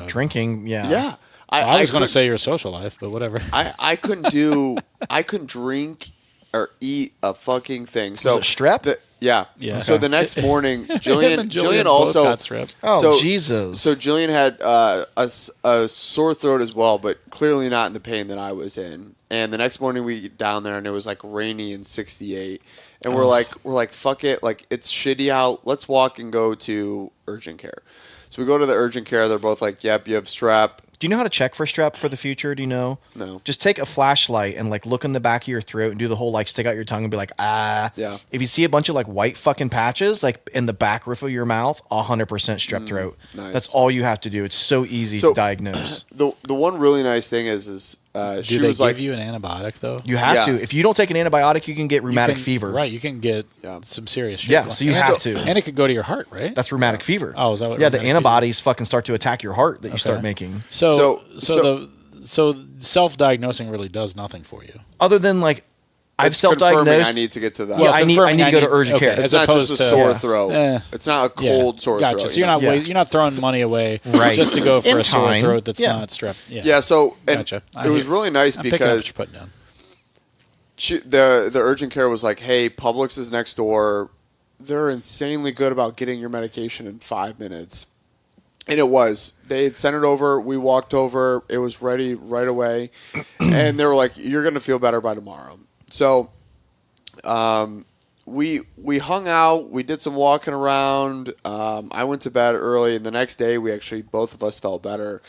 Drinking, yeah. Yeah. I was going to say your social life, but whatever. I couldn't drink or eat a fucking thing. So Was it strep? Yeah. Okay. The next morning, Him and Jillian both also got strep. Oh, Jesus. So Jillian had a sore throat as well, but clearly not in the pain that I was in. And the next morning we get down there, and it was like rainy and 68, and we're like fuck it, like it's shitty out. Let's walk and go to urgent care. So we go to the urgent care. They're both like, "Yep, you have strep." Do you know how to check for strep for the future? Do you know? No. Just take a flashlight and like look in the back of your throat and do the whole like stick out your tongue and be like, ah. Yeah. If you see a bunch of like white fucking patches like in the back roof of your mouth, 100% strep throat. Nice. That's all you have to do. It's so easy to diagnose. The one really nice thing is she Do they was like, give you an antibiotic though? You have Yeah. to. If you don't take an antibiotic, you can get rheumatic You can- fever. Right, you can get some serious shit. Yeah, so you have to. And it could go to your heart, right? That's rheumatic fever. Oh, is that what Yeah, the rheumatic antibodies fucking start to attack your heart that you start making. So self-diagnosing really does nothing for you. Other than like, I've it's confirming self-diagnosed. I need to get to that. Yeah, I need confirming to go to urgent care. It's as not just a opposed to- sore Yeah. throat. It's not a cold sore Gotcha. throat. So you're not throwing money away just to go for In a sore time. throat that's Yeah. not strep. Yeah, so and Gotcha. it was really nice I'm picking up what because you're putting down. the urgent care was like, "Hey, Publix is next door. They're insanely good about getting your medication in 5 minutes." And it was. They had sent it over. We walked over. It was ready right away. And they were like, "You're going to feel better by tomorrow." So we hung out. We did some walking around. I went to bed early. And the next day, both of us felt better.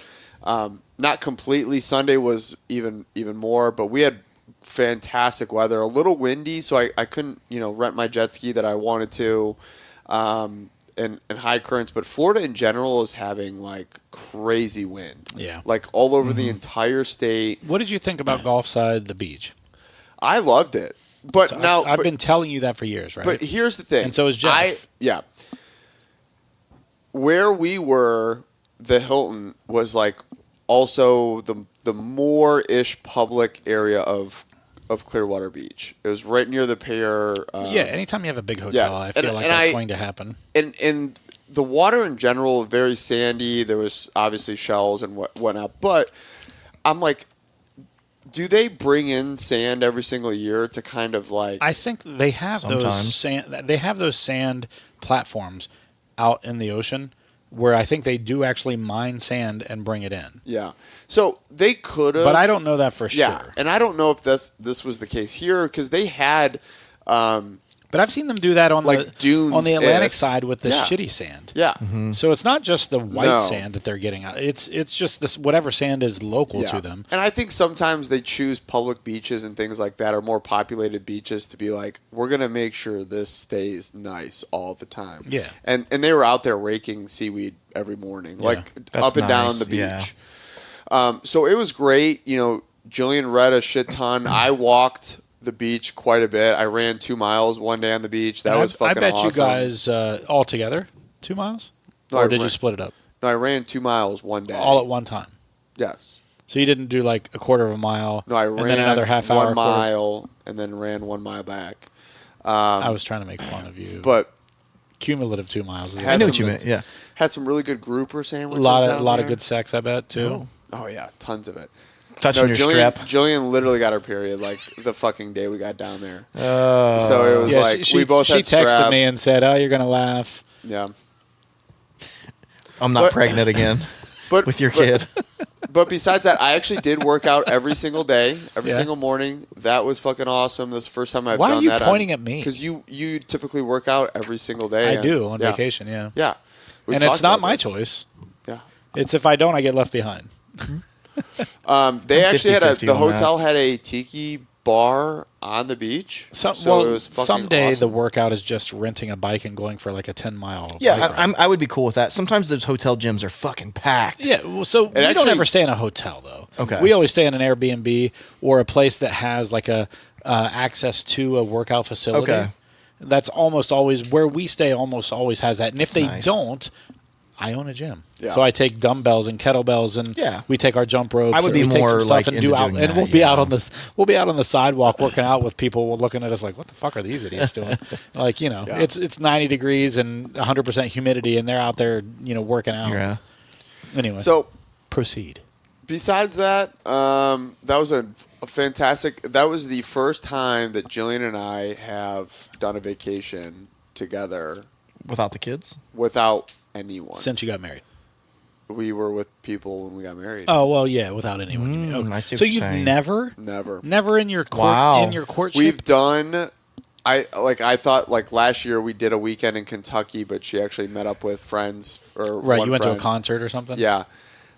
Not completely. Sunday was even more. But we had fantastic weather. A little windy, so I couldn't rent my jet ski that I wanted to. And high currents, but Florida in general is having like crazy wind. Yeah. Like all over the entire state. What did you think about Gulfside, the beach? I loved it. But So now I've been telling you that for years, right? But here's the thing. And so is Jeff. Where we were, the Hilton was like also the more-ish public area of Clearwater Beach. It was right near the pier. Anytime you have a big hotel, I feel like that's going to happen. And the water in general, very sandy. There was obviously shells and whatnot. But I'm like, do they bring in sand every single year to kind of like? I think they have those sand. They have those sand platforms out in the ocean where I think they do actually mine sand and bring it in. Yeah. So they could have. But I don't know that for Yeah, sure. and I don't know if this was the case here because they had. But I've seen them do that on Like dunes on the Atlantic is. side with the Yeah. shitty sand. Yeah. So it's not just the white No. sand that they're getting out. It's just this whatever sand is local to them. And I think sometimes they choose public beaches and things like that, or more populated beaches, to be like, we're going to make sure this stays nice all the time. Yeah. And they were out there raking seaweed every morning, like That's up and down nice, the beach. yeah. So it was great. You know, Jillian read a shit ton. I walked the beach quite a bit. I ran 2 miles one day on the beach. That was fucking I bet awesome. you guys all together 2 miles, No, or I did you ran- split it up No, I ran 2 miles one day. all at one time? Yes. So you didn't do like a quarter of a mile, No, I and ran then another half hour, 1 quarter- mile, and then ran 1 mile back. I was trying to make fun of you, But cumulative 2 miles. Is Had I knew some- what you meant. Yeah. had some really good grouper a sandwiches. lot down of there. good sex, I bet too. Oh yeah, tons of it. Touching your strap. Jillian literally got her period like the fucking day we got down there. So it was Yeah, like she we both she had texted strap. me and said, "Oh, you're gonna laugh." Yeah, I'm not But- pregnant again but with your kid. But besides that, I actually did work out every single day, every Yeah. single morning. That was fucking awesome. This is the first time I've Why done are you that. pointing at me? Because you typically work out every single day. I and- do on yeah. vacation, yeah. Yeah, We've And talked it's not about my this. choice. Yeah. It's if I don't, I get left behind. They actually had 50-50 the on that. hotel had a tiki bar on the beach. So it was fucking someday awesome. the workout is just renting a bike and going for like a 10-mile. Yeah, bike ride. I would be cool with that. Sometimes those hotel gyms are fucking packed. Yeah, well, so we don't actually- ever stay in a hotel though. Okay. We always stay in an Airbnb or a place that has like a access to a workout facility. Okay. That's almost always where we stay. Almost always has that. And if they nice. don't, I own a gym, Yeah. so I take dumbbells and kettlebells, and Yeah. we take our jump ropes. I would and be we take more, some stuff like, and into do out, doing and that, we'll be yeah. out on the sidewalk working out with people looking at us like, what the fuck are these idiots doing? Like, you know, Yeah. it's 90 degrees and 100% humidity, and they're out there, you know, working out. Yeah. Anyway, So proceed. besides that, that was a fantastic. That was the first time that Jillian and I have done a vacation together Without the kids? without anyone. Since you got married. We were with people when we got married. Oh well, yeah, without anyone. you mean. Okay. I see what So you're you've saying. never in your Wow. courtship. We've done. I thought like last year we did a weekend in Kentucky, but she actually met up with friends or right. one You went to a friend. concert or something. Yeah.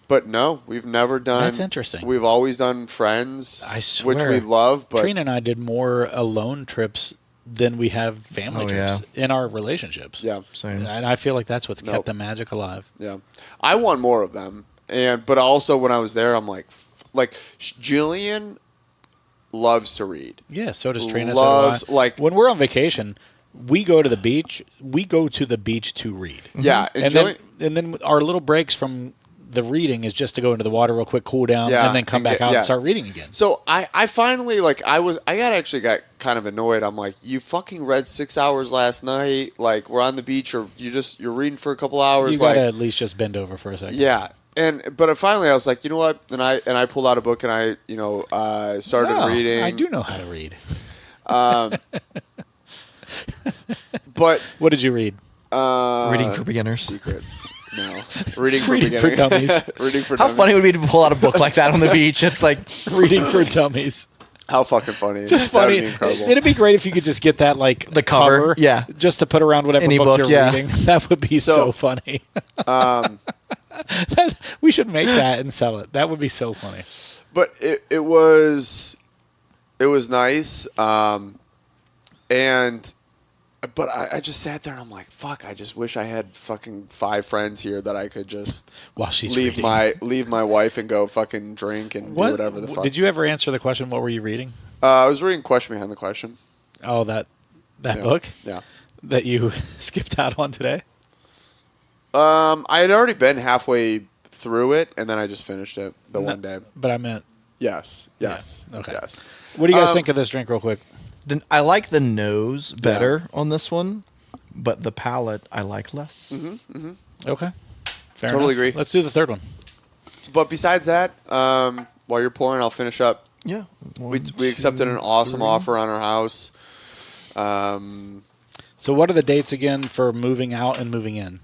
But no, we've never done. That's interesting. We've always done friends, I which swear. we love. But Trina and I did more alone trips than we have family Oh, trips in our relationships. yeah, Same. And I feel like that's what's Nope. kept the magic alive. yeah, I want more of them. But also when I was there, I'm like Jillian loves to read. Yeah, so does Trina. Loves, so do I. like- when we're on vacation, we go to the beach. We go to the beach to read. Yeah, and And Jillian, then our little breaks from the reading is just to go into the water real quick, cool down, Yeah, and then come and back get- out yeah. and start reading again. So I finally got kind of annoyed. I'm like, you fucking read 6 hours last night. Like we're on the beach, or you're reading for a couple hours. You gotta like at least just bend over for a second. yeah. But finally I was like, you know what? And I pulled out a book and I started Oh, reading. I do know how to read. But What did you read? Reading for beginners. secrets. No, reading for Reading for beginners. dummies. Reading for How dummies. funny would it be to pull out a book like that on the beach? It's like, Reading for dummies. How fucking funny! Just That would funny. be incredible. It'd be great if you could just get that like The cover, yeah. just to put around whatever Any book, book, you're yeah. reading. That would be so, So, funny. We should make that and sell it. That would be so funny. But it was nice. But I just sat there and I'm like, fuck, I just wish I had fucking 5 friends here that I could just While she's leave reading. my wife and go fucking drink and do whatever the fuck. Did you ever answer the question? What were you reading? I was reading Question Behind the Question. Oh, that Yeah. book Yeah. that you skipped out on today. I had already been halfway through it and then I just finished it one day. But I meant, Yes. Okay. Yes. what do you guys think of this drink, real quick? I like the nose better on this one, but the palate I like less. Okay, fair Totally enough. agree. Let's do the third one. But besides that, while you're pouring, I'll finish up. Yeah. We accepted an awesome offer on our house. So, what are the dates again for moving out and moving in?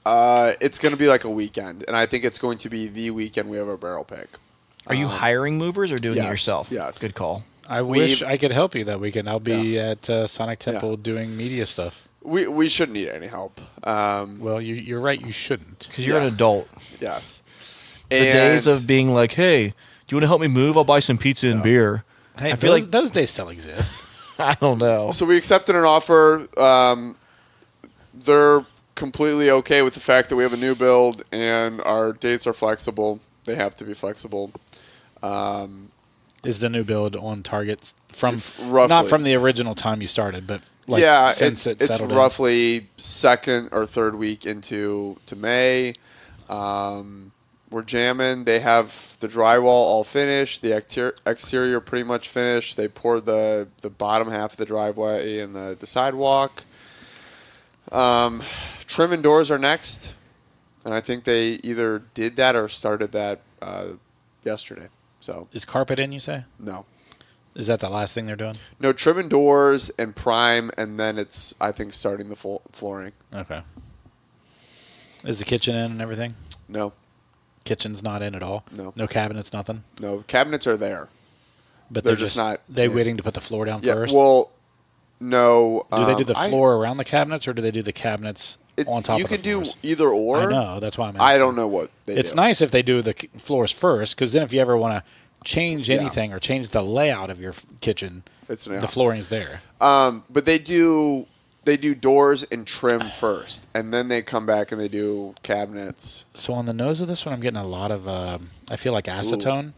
It's going to be like a weekend, and I think it's going to be the weekend we have our barrel pick. Are you hiring movers or doing it yes, yourself? yes. Good call. I wish I could help you that weekend. I'll be at Sonic Temple doing media stuff. We shouldn't need any help. Well, you're right. You shouldn't. Because you're an adult. Yes. The days of being like, hey, do you want to help me move? I'll buy some pizza and beer. Hey, I feel like those days still exist. I don't know. So we accepted an offer. They're completely okay with the fact that we have a new build and our dates are flexible. They have to be flexible. Is the new build on targets from Roughly. not from the original time you started, but like since it's settled in? roughly second or third week into May. We're jamming. They have the drywall all finished, the exterior pretty much finished. They poured the bottom half of the driveway and the sidewalk. Trim and doors are next, and I think they either did that or started that yesterday. So Is carpet in, you say? no. Is that the last thing they're doing? No, trim and doors and prime, and then it's, I think, starting the flooring. Okay. Is the kitchen in and everything? No. Kitchen's not in at all? No. No cabinets, nothing? No, the cabinets are there. But They're they're just not- They yeah. waiting to put the floor down Yeah, first? well, no. do they do the floor around the cabinets, or do they do the cabinets on top you of the can do floors? either or. I know. That's why I'm asking. I don't know what they It's do. nice if they do the floors first, because then if you ever want to change anything or change the layout of your kitchen, It's the flooring's there. But they do doors and trim first, and then they come back and they do cabinets. So on the nose of this one, I'm getting a lot of, I feel like acetone.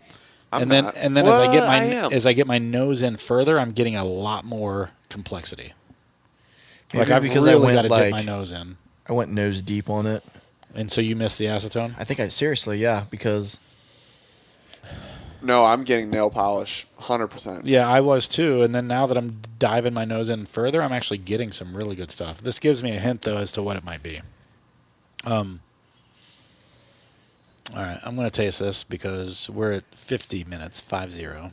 I'm And then not. as Well, I am. I get my nose in further, I'm getting a lot more complexity. Maybe Like I've because I really went, got to dip like- my nose in. I went nose deep on it. And so you missed the acetone? I think seriously, yeah, because No, I'm getting nail polish, 100%. Yeah, I was too. And then now that I'm diving my nose in further, I'm actually getting some really good stuff. This gives me a hint, though, as to what it might be. All right, I'm going to taste this because we're at 50 minutes, 5-0.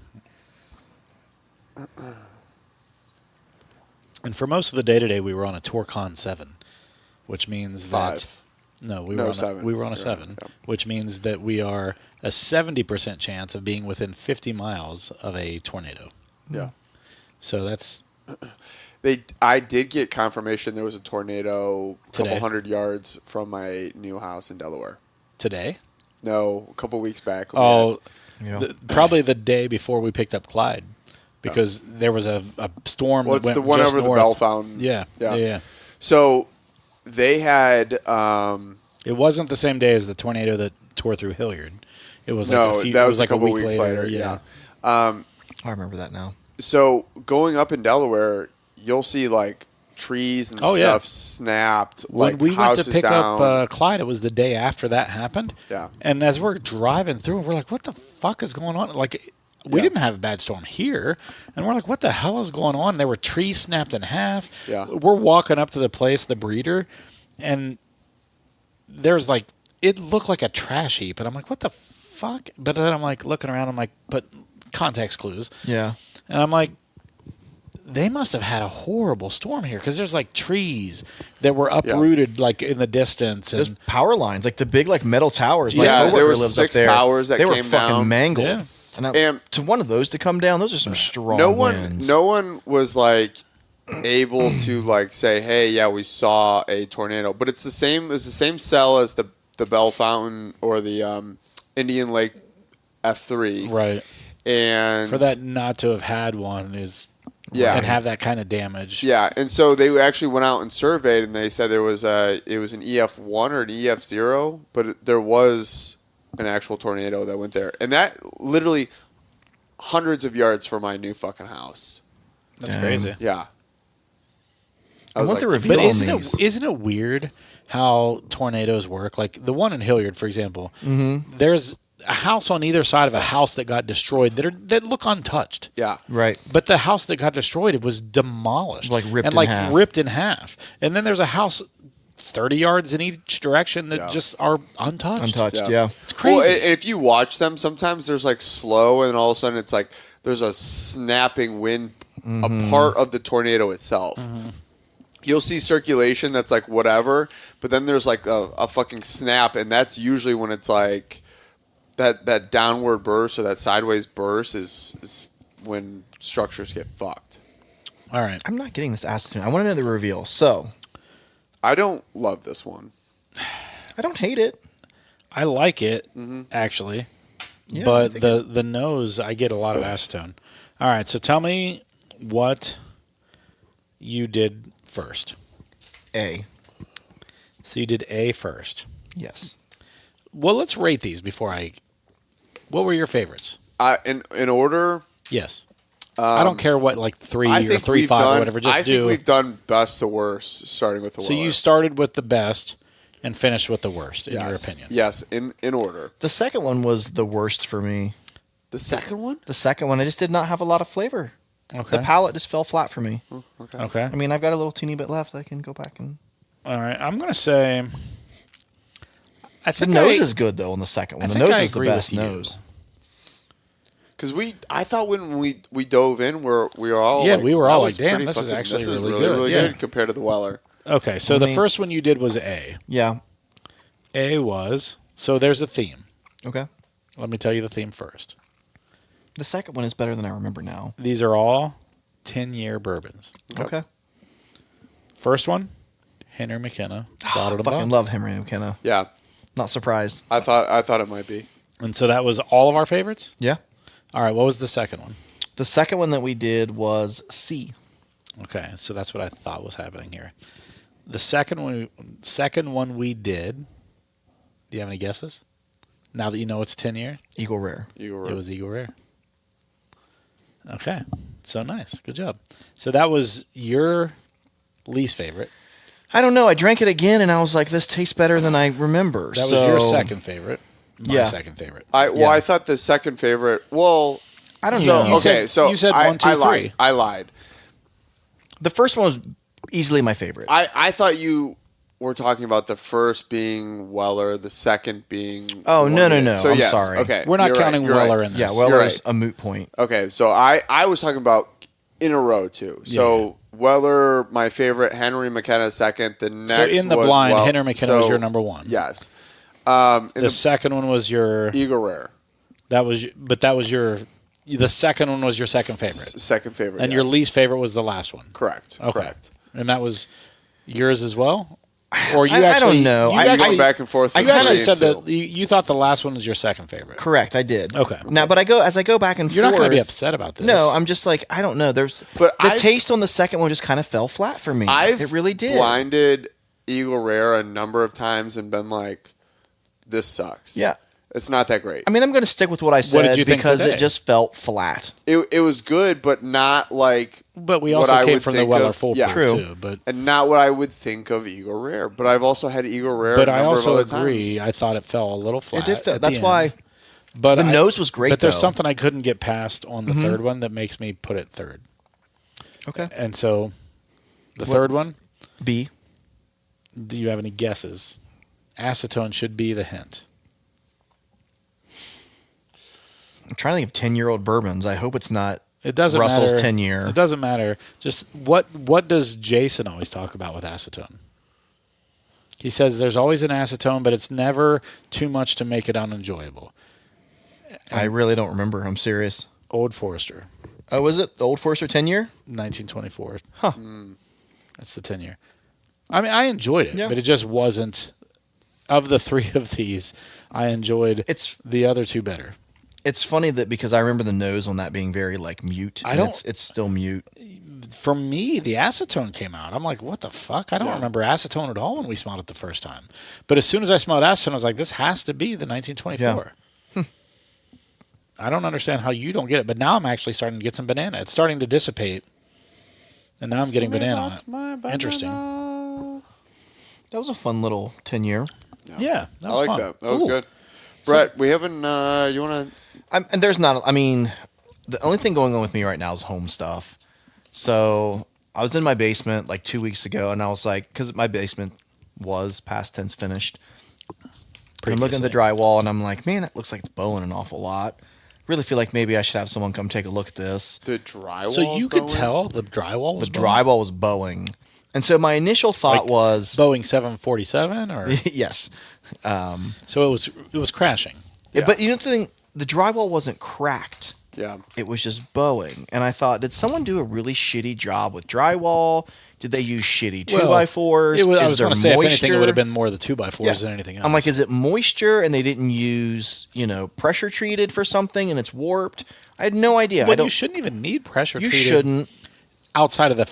And for most of the day today, we were on a Torcon 7, which means that... 5. No, we No, were on 7. We were on a You're 7, right, yeah. which means that we are a 70% chance of being within 50 miles of a tornado. Yeah. So that's... I did get confirmation there was a tornado a Today? couple hundred yards from my new house in Delaware. Today? No, a couple weeks back. Oh, Yeah. probably the day before we picked up Clyde, because there was a storm. Well, that it's went the one just over north. the Bell Fountain. Yeah. So they had It wasn't the same day as the tornado that tore through Hilliard. It was like no, a few, that it was like a couple week weeks later. Yeah. I remember that now. So going up in Delaware, you'll see like trees and Oh, yeah. stuff snapped. When Like we went houses to pick down. up Clyde, it was the day after that happened. Yeah. And as we're driving through, we're like, "What the fuck is going on?" Like, we didn't have a bad storm here, and we're like, "What the hell is going on?" There were trees snapped in half. Yeah. We're walking up to the place, the breeder, and there's like, it looked like a trash heap, and I'm like, "What the fuck?" But then I'm like looking around, I'm like, "But context clues," Yeah. and I'm like, they must have had a horrible storm here, because there's like trees that were uprooted like in the distance, and Those power lines, like the big like metal towers. My Yeah, coworker there were lives up 6 there. towers that they were came fucking down. mangled. Yeah. And- to one of those to come down, those are some strong no winds. one was like able to like say, "Hey, yeah, we saw a tornado." But it's the same. It's the same cell as the Bell Fountain or the Indian Lake F3. right. And For that not to have had one is Yeah. and have that kind of damage. Yeah, and so they actually went out and surveyed, and they said it was an EF1 or an EF0, but there was an actual tornado that went there, and that literally hundreds of yards from my new fucking house. That's Damn. crazy. Yeah, I was want the like, review But on isn't these. isn't it weird how tornadoes work? Like the one in Hilliard, for example, there's a house on either side of a house that got destroyed that look untouched. yeah, Right. But the house that got destroyed, it was demolished, Like ripped and in like half. ripped in half. And then there's a house 30 yards in each direction that Yeah. just are untouched. Untouched, yeah. It's crazy. Well, and if you watch them, sometimes there's like slow, and all of a sudden it's like there's a snapping wind, a part of the tornado itself. You'll see circulation that's like whatever, but then there's like a fucking snap, and that's usually when it's like that downward burst or that sideways burst is when structures get fucked. All right. I'm not getting this acetone. I want to know the reveal. So, I don't love this one. I don't hate it. I like it, actually. Yeah, I but think the nose, I get a lot of acetone. All right, so tell me what you did first. A. So you did A first. Yes. Well, let's rate these before I... What were your favorites? In order... Yes. I don't care what, like 3 I or think 3, 5 or whatever. Just I do... think we've done best to worst, starting with the So Weller. you started with the best and finished with the worst, in your opinion. Yes, in order. The second one was the worst for me. The second one? The second one, I just did not have a lot of flavor. Okay. The palate just fell flat for me. Okay. I mean, I've got a little teeny bit left. I can go back and... All right. I'm going to say... I The think nose is good, though, on the second one. The nose is the best with you. nose. Because I thought when we dove in, we were all Yeah, like, we were that all was like, damn, pretty this is fucking- actually this is really really good. Yeah. good compared to the Weller. Okay, so the first one you did was A. Yeah. A was... So there's a theme. Okay. Let me tell you the theme first. The second one is better than I remember now. These are all 10-year bourbons. Okay. First one, Henry McKenna, bottled and Fucking bond. love Henry McKenna. Yeah, Not surprised. I thought it might be. And so that was all of our favorites? Yeah. All right, what was the second one? The second one that we did was C. Okay, so that's what I thought was happening here. The second one we did, do you have any guesses? Now that you know it's 10-year? Eagle Rare. It was Eagle Rare. Okay, so nice. Good job. So that was your least favorite. I don't know. I drank it again, and I was like, this tastes better than I remember. That was your second favorite. My Yeah. second favorite. I thought the second favorite. Well, I don't so know. okay, so you said I, 1, 2, I lied. 3. I lied. The first one was easily my favorite. I thought you were talking about the first being Weller, the second being. Oh, the no, one no, we did. no. So I'm yes, sorry. Okay, We're not you're counting right, you're Weller right. in this. yeah, You're Weller's right. a moot point. Okay, so I was talking about in a row too. So Weller, my favorite. Henry McKenna second. The next. So in the was blind, Henry McKenna was your number one. Yes. The second one was your. Eagle Rare. That was your. The second one was your second favorite, Second favorite. and your yes. least favorite was the last one. Correct. Okay. Correct. And that was yours as well, or you I actually? don't know. You I actually, Going back and forth. you actually said that. that you thought the last one was your second favorite. Correct, I did. Okay. Now, but as I go back and You're forth, not going to be upset about this. No, I'm just like, I don't know. The taste on the second one just kind of fell flat for me. It really did. Blinded Eagle Rare a number of times and been like, "This sucks." Yeah. It's not that great. I mean, I'm going to stick with what I said did you think because today? it just felt flat. It was good, but not like. But we what also I came would from the think Weller of- Full yeah. Proof True. too. But And not what I would think of Eagle Rare, but I've also had Eagle Rare. but a I number also of other agree. times. I thought it fell a little flat. It did feel. at the That's end. why But the nose was great. But there's though. something I couldn't get past on the third one that makes me put it third. Okay. And so, the third one. B. Do you have any guesses? Acetone should be the hint. I'm trying to think of 10-year-old bourbons. I hope it's not. It doesn't Russell's matter. 10-year. It doesn't matter. Just what does Jason always talk about with acetone? He says there's always an acetone, but it's never too much to make it unenjoyable. I really don't remember. I'm serious. Old Forester, Oh, was it the Old Forester 10-year? 1924. Huh. That's the 10-year. I mean, I enjoyed it, Yeah. but it just wasn't. Of the three of these, I enjoyed the other two better. It's funny that because I remember the nose on that being very like mute. I and don't- It's still mute. For me, the acetone came out. I'm like, what the fuck? I don't remember acetone at all when we smelled it the first time. But as soon as I smelled acetone, I was like, this has to be the 1924. I don't understand how you don't get it, but now I'm actually starting to get some banana. It's starting to dissipate, and now I'm getting banana on it. Interesting. That was a fun little 10-year. Yeah, that I was like fun. that. That was Cool. good. Brett, we haven't. You want to? And there's not. I mean, the only thing going on with me right now is home stuff. So I was in my basement like 2 weeks ago, and I was like, because my basement was past tense finished. I'm looking at the drywall, and I'm like, man, that looks like it's bowing an awful lot. Really feel like maybe I should have someone come take a look at this. The drywall. So you could tell the drywall was The drywall was bowing. And so my initial thought was Boeing 747, or yes. so it was crashing. But you know the thing, the drywall wasn't cracked. Yeah. it was just bowing. And I thought, did someone do a really shitty job with drywall? Did they use shitty 2x4s? I was Is there going to say, if anything, it moisture? would have been more the 2x4s than anything else. I'm like, is it moisture and they didn't use, pressure treated for something and it's warped? I had no idea. Well, you shouldn't even need pressure You treated shouldn't. outside of the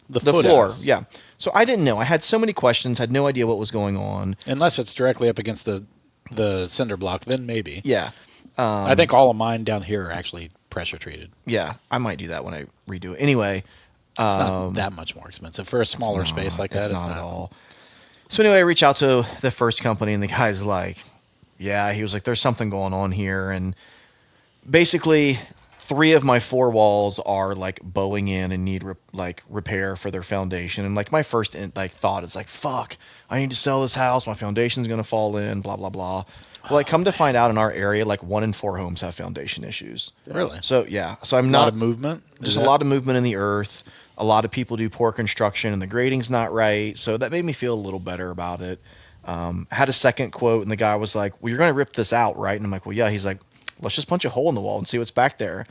The floor, yeah. So I didn't know. I had so many questions, had no idea what was going on. Unless it's directly up against the cinder block, then maybe. Yeah. I think all of mine down here are actually pressure treated. Yeah, I might do that when I redo it. Anyway. It's not that much more expensive for a smaller space like that. It's not at all. So anyway, I reach out to the first company, and the guy's like, "Yeah," he was like, "There's something going on here," and basically, 3 of my 4 walls are like bowing in and need repair for their foundation. And like my first thought is like, "Fuck, I need to sell this house. My foundation's gonna fall in." Blah blah blah. Well, like come to find out, in our area, like 1 in 4 homes have foundation issues. Really? So yeah. So I'm A not lot of movement. just a lot of movement in the earth. A lot of people do poor construction and the grading's not right. So that made me feel a little better about it. Had a second quote and the guy was like, "Well, you're going to rip this out, right?" And I'm like, "Well, yeah." He's like, "Let's just punch a hole in the wall and see what's back there."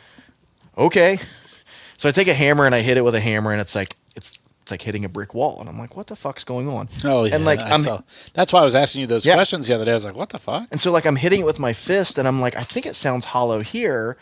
Okay. So I take a hammer and I hit it with a hammer and it's like hitting a brick wall. And I'm like, what the fuck's going on? Oh, yeah. And like, that's why I was asking you those questions the other day. I was like, what the fuck? And so like I'm hitting it with my fist and I'm like, I think it sounds hollow here.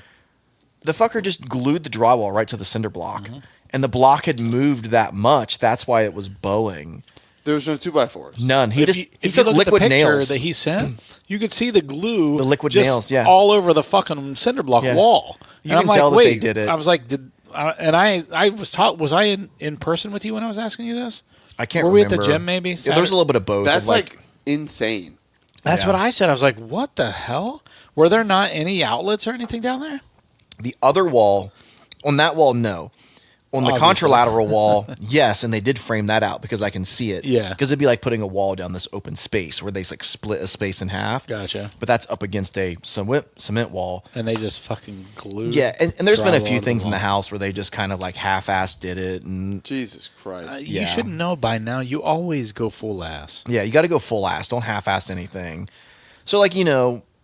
The fucker just glued the drywall right to the cinder block. Mm-hmm. And the block had moved that much. That's why it was bowing. There was no 2x4s. None. He if took you look liquid at the picture nails that he sent, you could see the glue, the liquid just nails, yeah, all over the fucking cinder block wall. You can tell that they did it. I was like, I was taught. Was I in person with you when I was asking you this? I can't. Were remember. we at the gym? Maybe. Yeah, there was a little bit of both. That's like insane. That's what I said. I was like, what the hell? Were there not any outlets or anything down there? The other wall, on that wall, no. On the contralateral wall, yes, and they did frame that out because I can see it. Yeah. Because it'd be like putting a wall down this open space where they like split a space in half. Gotcha. But that's up against a cement wall. And they just fucking glued. Yeah, and there's been a few things in the house where they just kind of like half-assed did it. And Jesus Christ. You should know by now. You always go full ass. Yeah, you got to go full ass. Don't half-ass anything. So like,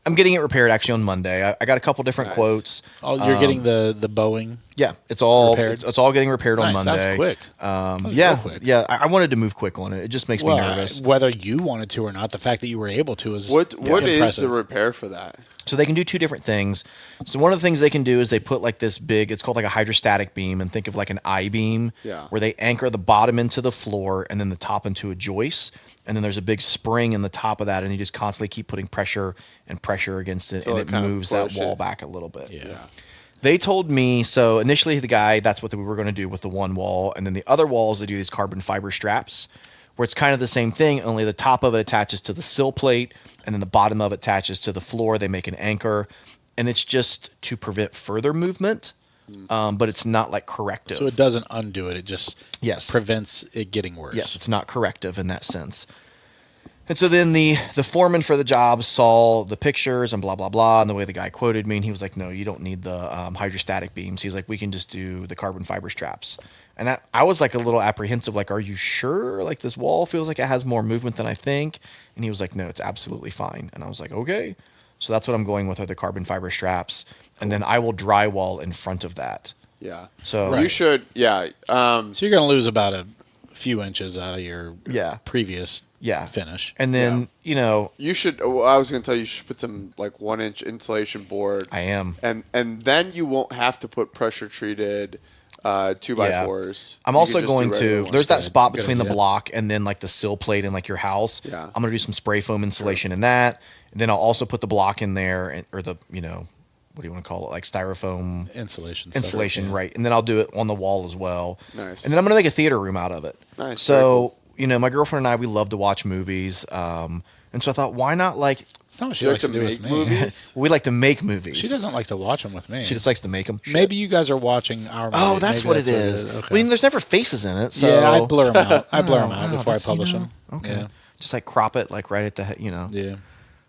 I'm getting it repaired actually on Monday. I got a couple different quotes. Oh, you're getting the Boeing? Yeah, it's all repaired? It's all getting repaired on Nice, Monday. that was quick. Yeah, real quick. yeah. I wanted to move quick on it. It just makes me nervous. Whether you wanted to or not, the fact that you were able to is what impressive. is the repair for that? So they can do 2 different things. So one of the things they can do is they put like this big, it's called like a hydrostatic beam, and think of like an I-beam, where they anchor the bottom into the floor and then the top into a joist. And then there's a big spring in the top of that, and you just constantly keep putting pressure and pressure against it, and it moves that wall back a little bit. Yeah. They told me, so initially the guy, that's what we were going to do with the one wall, and then the other walls, they do these carbon fiber straps, where it's kind of the same thing, only the top of it attaches to the sill plate, and then the bottom of it attaches to the floor. They make an anchor, and it's just to prevent further movement, but it's not like corrective. So it doesn't undo it. It just prevents it getting worse. Yes, it's not corrective in that sense. And so then the foreman for the job saw the pictures and blah, blah, blah, and the way the guy quoted me, and he was like, no, you don't need the hydrostatic beams. He's like, we can just do the carbon fiber straps. And I was like a little apprehensive, like, are you sure? Like, this wall feels like it has more movement than I think. And he was like, no, it's absolutely fine. And I was like, okay. So that's what I'm going with, are the carbon fiber straps. And then I will drywall in front of that. Yeah. So you should, So you're going to lose about a few inches out of your previous finish. And then, you should, I was going to tell you should put some like 1-inch insulation board. I am. And then you won't have to put pressure treated 2x4s. I'm also going to, there's that spot between the idea. block and then like the sill plate in like your house. Yeah. I'm going to do some spray foam insulation in that. And then I'll also put the block in there, or the, what do you want to call it? Like styrofoam insulation, right. And then I'll do it on the wall as well. Nice. And then I'm going to make a theater room out of it. Nice. So, my girlfriend and I, we love to watch movies. And so I thought, why not like, it's not what she you like likes to to do make with me. movies? we like to make movies. She doesn't like to watch them with me. She just likes to make them. Maybe you guys are watching our movie. Oh, that's Maybe what it is. Okay. Well, I mean, there's never faces in it. So. Yeah, I blur them out. Before I publish them. Okay. Yeah. Just like crop it like right at the, Yeah.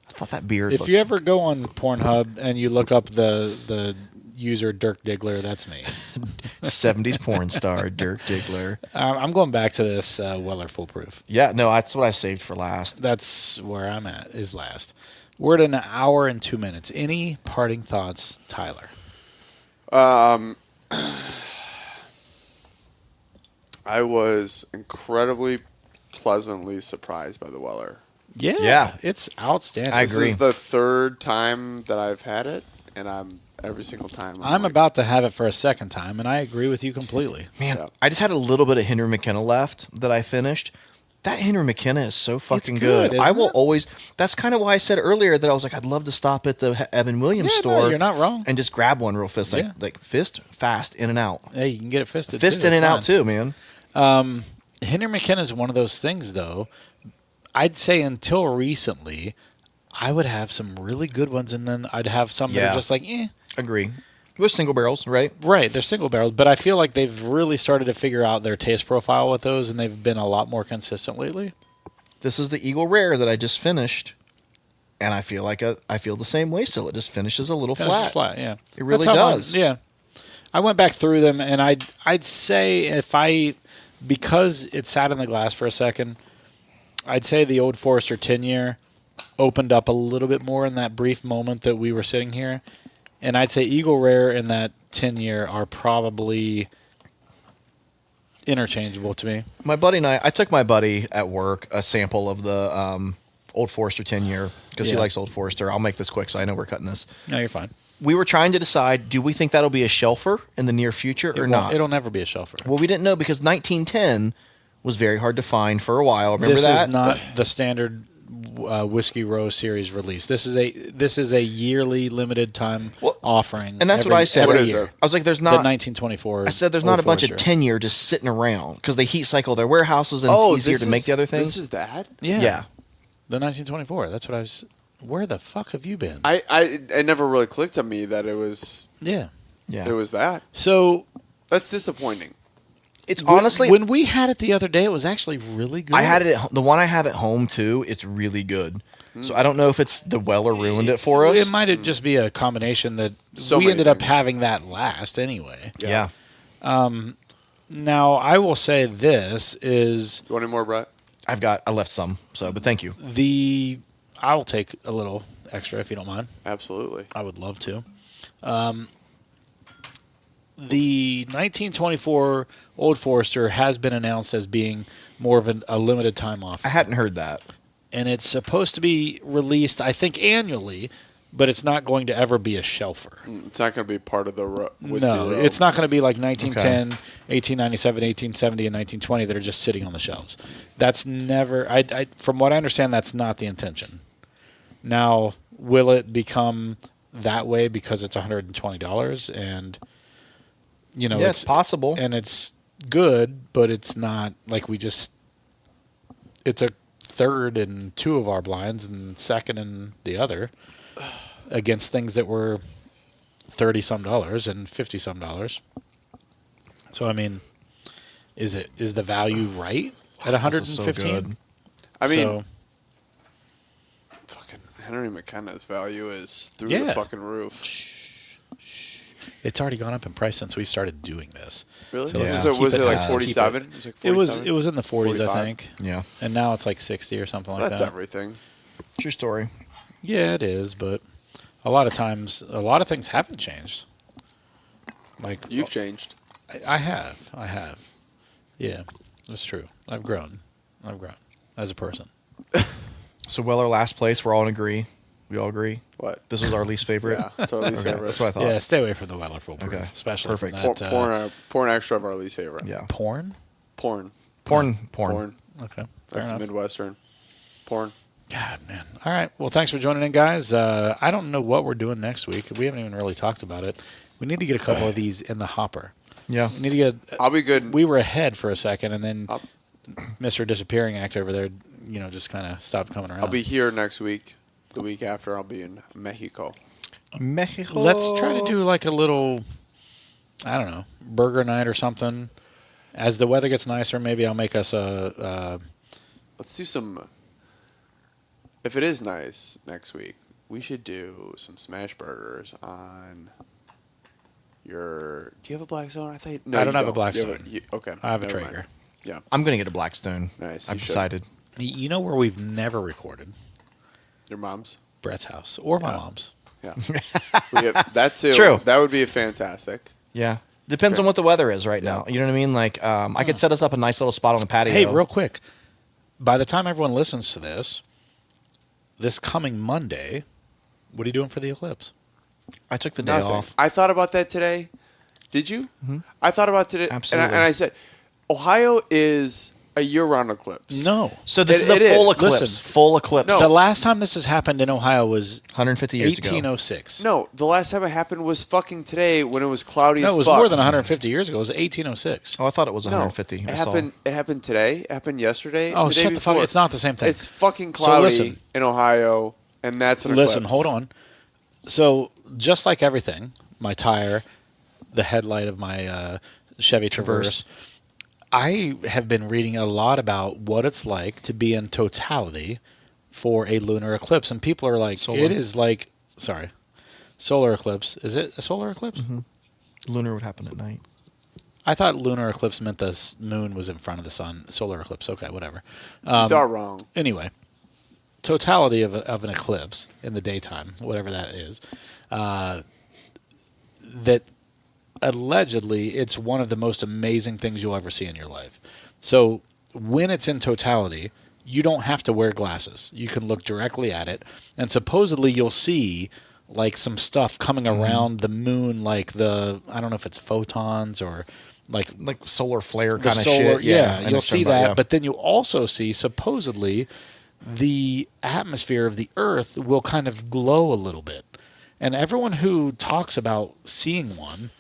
I thought that beard If you ever go on Pornhub and you look up the user Dirk Diggler, that's me. 70s porn star Dirk Diggler. I'm going back to this Weller Foolproof. Yeah, no, that's what I saved for last. That's where I'm at, is last. We're at an hour and 2 minutes. Any parting thoughts, Tyler? I was incredibly pleasantly surprised by the Weller. Yeah, it's outstanding. I This agree. is the third time that I've had it, and every single time I'm like, about to have it for a second time, and I agree with you completely. Man, Yeah. I just had a little bit of Henry McKenna left that I finished. That Henry McKenna is so fucking good, good. I isn't will it? always. That's kind of why I said earlier that I was like, I'd love to stop at the Evan Williams Yeah, store. no, you're not wrong. And just grab one real fast, Yeah. like fist, fast, in and out. Hey, you can get it fisted. Fist too. in and It's out fine. too, man. Henry McKenna is one of those things, though. I'd say until recently, I would have some really good ones, and then I'd have some that Yeah. are just like, eh. Agree. With single barrels, right? Right, they're single barrels, but I feel like they've really started to figure out their taste profile with those, and they've been a lot more consistent lately. This is the Eagle Rare that I just finished, and I feel like I feel the same way still. It just finishes a little Finishes flat. flat, yeah. It really That's how mine- does. yeah. I went back through them, and I'd say because it sat in the glass for a second, I'd say the Old Forester 10-year opened up a little bit more in that brief moment that we were sitting here. And I'd say Eagle Rare and that 10-year are probably interchangeable to me. My buddy and I took my buddy at work a sample of the Old Forester 10-year because he Yeah. likes Old Forester. I'll make this quick so I know we're cutting this. No, you're fine. We were trying to decide, do we think that'll be a shelfer in the near future or not? It'll never be a shelfer. Well, we didn't know because 1910 was very hard to find for a while. Remember This that? is not the standard Whiskey Row series release. This is a yearly limited time Well, offering. and that's what I said. What every is year. it? I was like, there's The not. 1924. I said there's not Old a bunch of Forester. 10-year just sitting around because they heat cycle their warehouses and it's easier to make the other things. This is that? Yeah. Yeah. The 1924. That's what I was. Where the fuck have you been? It never really clicked on me that it was Yeah. Yeah. it was that. So That's disappointing. It's honestly, when we had it the other day, it was actually really good. I had it the one I have at home too. It's really good. So I don't know if it's the Weller ruined it for us. It might just be a combination that So we many ended up things. having that last anyway. Yeah. Now I will say this is You want any more, Brett? I left some. So, but thank you. I will take a little extra if you don't mind. Absolutely. I would love to. The 1924 Old Forester has been announced as being more of a limited time offer. I hadn't heard that. And it's supposed to be released, I think, annually, but it's not going to ever be a shelfer. It's not going to be part of the whiskey No, row. it's not going to be like 1910, 1897, 1870, and 1920 that are just sitting on the shelves. That's never, from what I understand, that's not the intention. Now, will it become that way because it's $120 and, you know, Yeah, it's possible. and it's good, but it's not like it's a third in two of our blinds and second in the other against things that were $30-some and $50-some. So I mean, is the value right at This is so 115? good. I mean, So, fucking Henry McKenna's value is through Yeah. the fucking roof. it's already gone up in price since we started doing this. Really? So let's Yeah. just So keep was it like let's keep 47? It was like It was 47? in the 40s, 45? I think, Yeah. and now it's like 60 or something like That's that. everything. True story. Yeah, it is, but a lot of times, a lot of things haven't changed. Like You've changed. I have. Yeah, that's true. I've grown as a person. So Weller last place. We're all in agree. We all agree. What? This was our least favorite. Yeah, that's our least Okay, favorite. that's what I thought. Yeah, stay away from the Weller full proof, Okay, especially perfect. from that, Porn extra of our least favorite. Yeah. porn. Porn. Porn. Okay, fair That's enough. Midwestern. Porn. God, man. All right. Well, thanks for joining in, guys. I don't know what we're doing next week. We haven't even really talked about it. We need to get a couple of these in the hopper. Yeah. We need to get. I'll be good. We were ahead for a second, and then I'll- Mr. Disappearing Act over there, just kind of stopped coming around. I'll be here next week. The week after, I'll be in Mexico. Mexico. Let's try to do like a little, I don't know, burger night or something. As the weather gets nicer, maybe I'll make us Let's do some. If it is nice next week, we should do some smash burgers on your. Do you have a Blackstone? I think no. I don't you have a Blackstone. Okay, I have a never mind. Traeger. Yeah, I'm gonna get a Blackstone. Nice, I've you should. decided. You know where we've never recorded? your mom's. Brett's house or my Yeah. mom's. Yeah. That too. True. That would be fantastic. Yeah. Depends on what the weather is right now. You know what I mean? Like, I could set us up a nice little spot on the patio. Hey, real quick. By the time everyone listens to this coming Monday, what are you doing for the eclipse? I took the day Nothing. off. I thought about that today. Did you? Mm-hmm. I thought about today. Absolutely. And I said, Ohio is a year-round eclipse. No. So this It is a full is. eclipse. Listen. Full eclipse. No. The last time this has happened in Ohio was 150 years ago. 1806. No, the last time it happened was fucking today when it was cloudy as No, it was fuck. more than 150 years ago. It was 1806. Oh, I thought it was No, 150. it I saw. happened. It happened today. It happened yesterday. Oh, the day shut the fuck! before. It's not the same thing. It's fucking So cloudy listen. in Ohio, and that's an eclipse. Listen, hold on. So, just like everything, my tire, the headlight of my Chevy Traverse, I have been reading a lot about what it's like to be in totality for a lunar eclipse. And people are like, Solar. it is like, sorry, solar eclipse. Is it a solar eclipse? Mm-hmm. Lunar would happen at night. I thought lunar eclipse meant the moon was in front of the sun. Solar eclipse, okay, whatever. You thought wrong. Anyway, totality of an eclipse in the daytime, whatever that is, that allegedly it's one of the most amazing things you'll ever see in your life. So when it's in totality, you don't have to wear glasses. You can look directly at it, and supposedly you'll see like some stuff coming around the moon, like I don't know if it's photons or like solar flare the kind of solar, shit. yeah, I know you'll what see you're talking that, about, but then you'll also see supposedly the atmosphere of the Earth will kind of glow a little bit. And everyone who talks about seeing one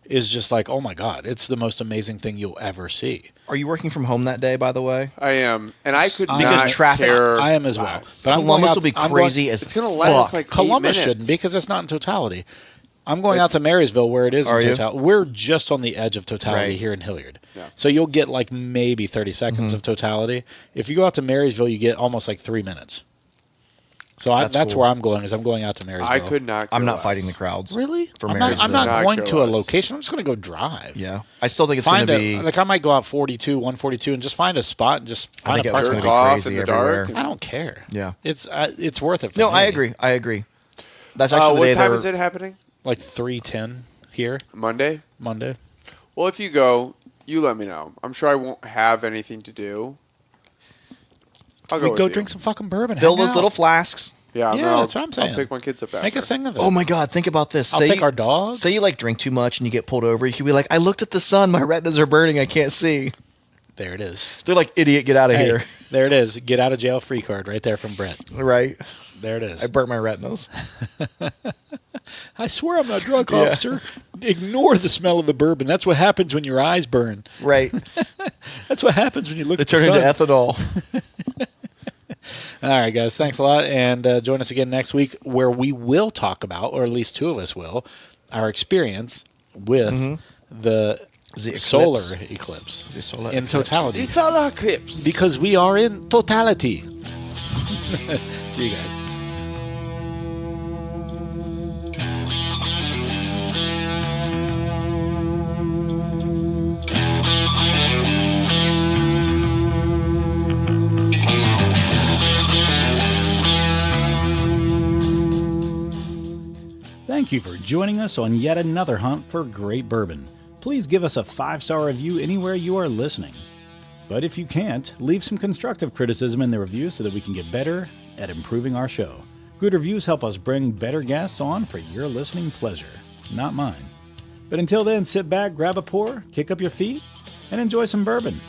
is just like, oh my God, it's the most amazing thing you'll ever see. Are you working from home that day, by the way? I am, and I could Because not traffic- care I am as well. less. But I'm Columbus going out- will be I'm crazy going- as It's gonna fuck. last like Columbus 8 shouldn't minutes. because it's not in totality. I'm going out It's- to Marysville where it is Are in you? totality. We're just on the edge of totality Right. here in Hilliard. Yeah. So you'll get like maybe 30 seconds of totality. If you go out to Marysville, you get almost like 3 minutes. So that's cool. where I'm going, is I'm going out to Marysville. I could not. I'm care not less. fighting the crowds. Really? For I'm not Marysville. Not going care to a less. location. I'm just going to go drive. Yeah. I still think it's Find going to be... like I might go out 42, 142, and just find a spot and just I find think a it's parking going to lot. be off crazy in the everywhere. dark. I don't care. Yeah. It's worth it for No, me. I agree. That's actually the What day time they're- is it happening? Like 3:10 here, Monday. Monday. Well, if you go, you let me know. I'm sure I won't have anything to do. I'll go. We with go you. drink some fucking bourbon. Fill hang those out. little flasks. Yeah, Yeah, then I'll- that's what I'm saying. I'll pick my kids up after. Make a thing of it. Oh my God, think about this. I'll Say take you- our dogs. Say you like drink too much and you get pulled over. You could be like, I looked at the sun. My retinas are burning. I can't see. There it is. They're like, idiot, get out of Hey, here. there it is. Get out of jail free card right there from Brett. Right. There it is. I burnt my retinas. I swear I'm not drunk, Yeah. officer. Ignore the smell of the bourbon. That's what happens when your eyes burn. Right. That's what happens when you look They at the turn into sun. ethanol. All right, guys. Thanks a lot. And join us again next week where we will talk about, or at least two of us will, our experience with the The solar eclipse. eclipse The solar in eclipse. totality. The solar eclipse. Because we are in totality. See you guys. Thank you for joining us on yet another hunt for great bourbon. Please give us a 5-star review anywhere you are listening. But if you can't, leave some constructive criticism in the review so that we can get better at improving our show. Good reviews help us bring better guests on for your listening pleasure, not mine. But until then, sit back, grab a pour, kick up your feet, and enjoy some bourbon.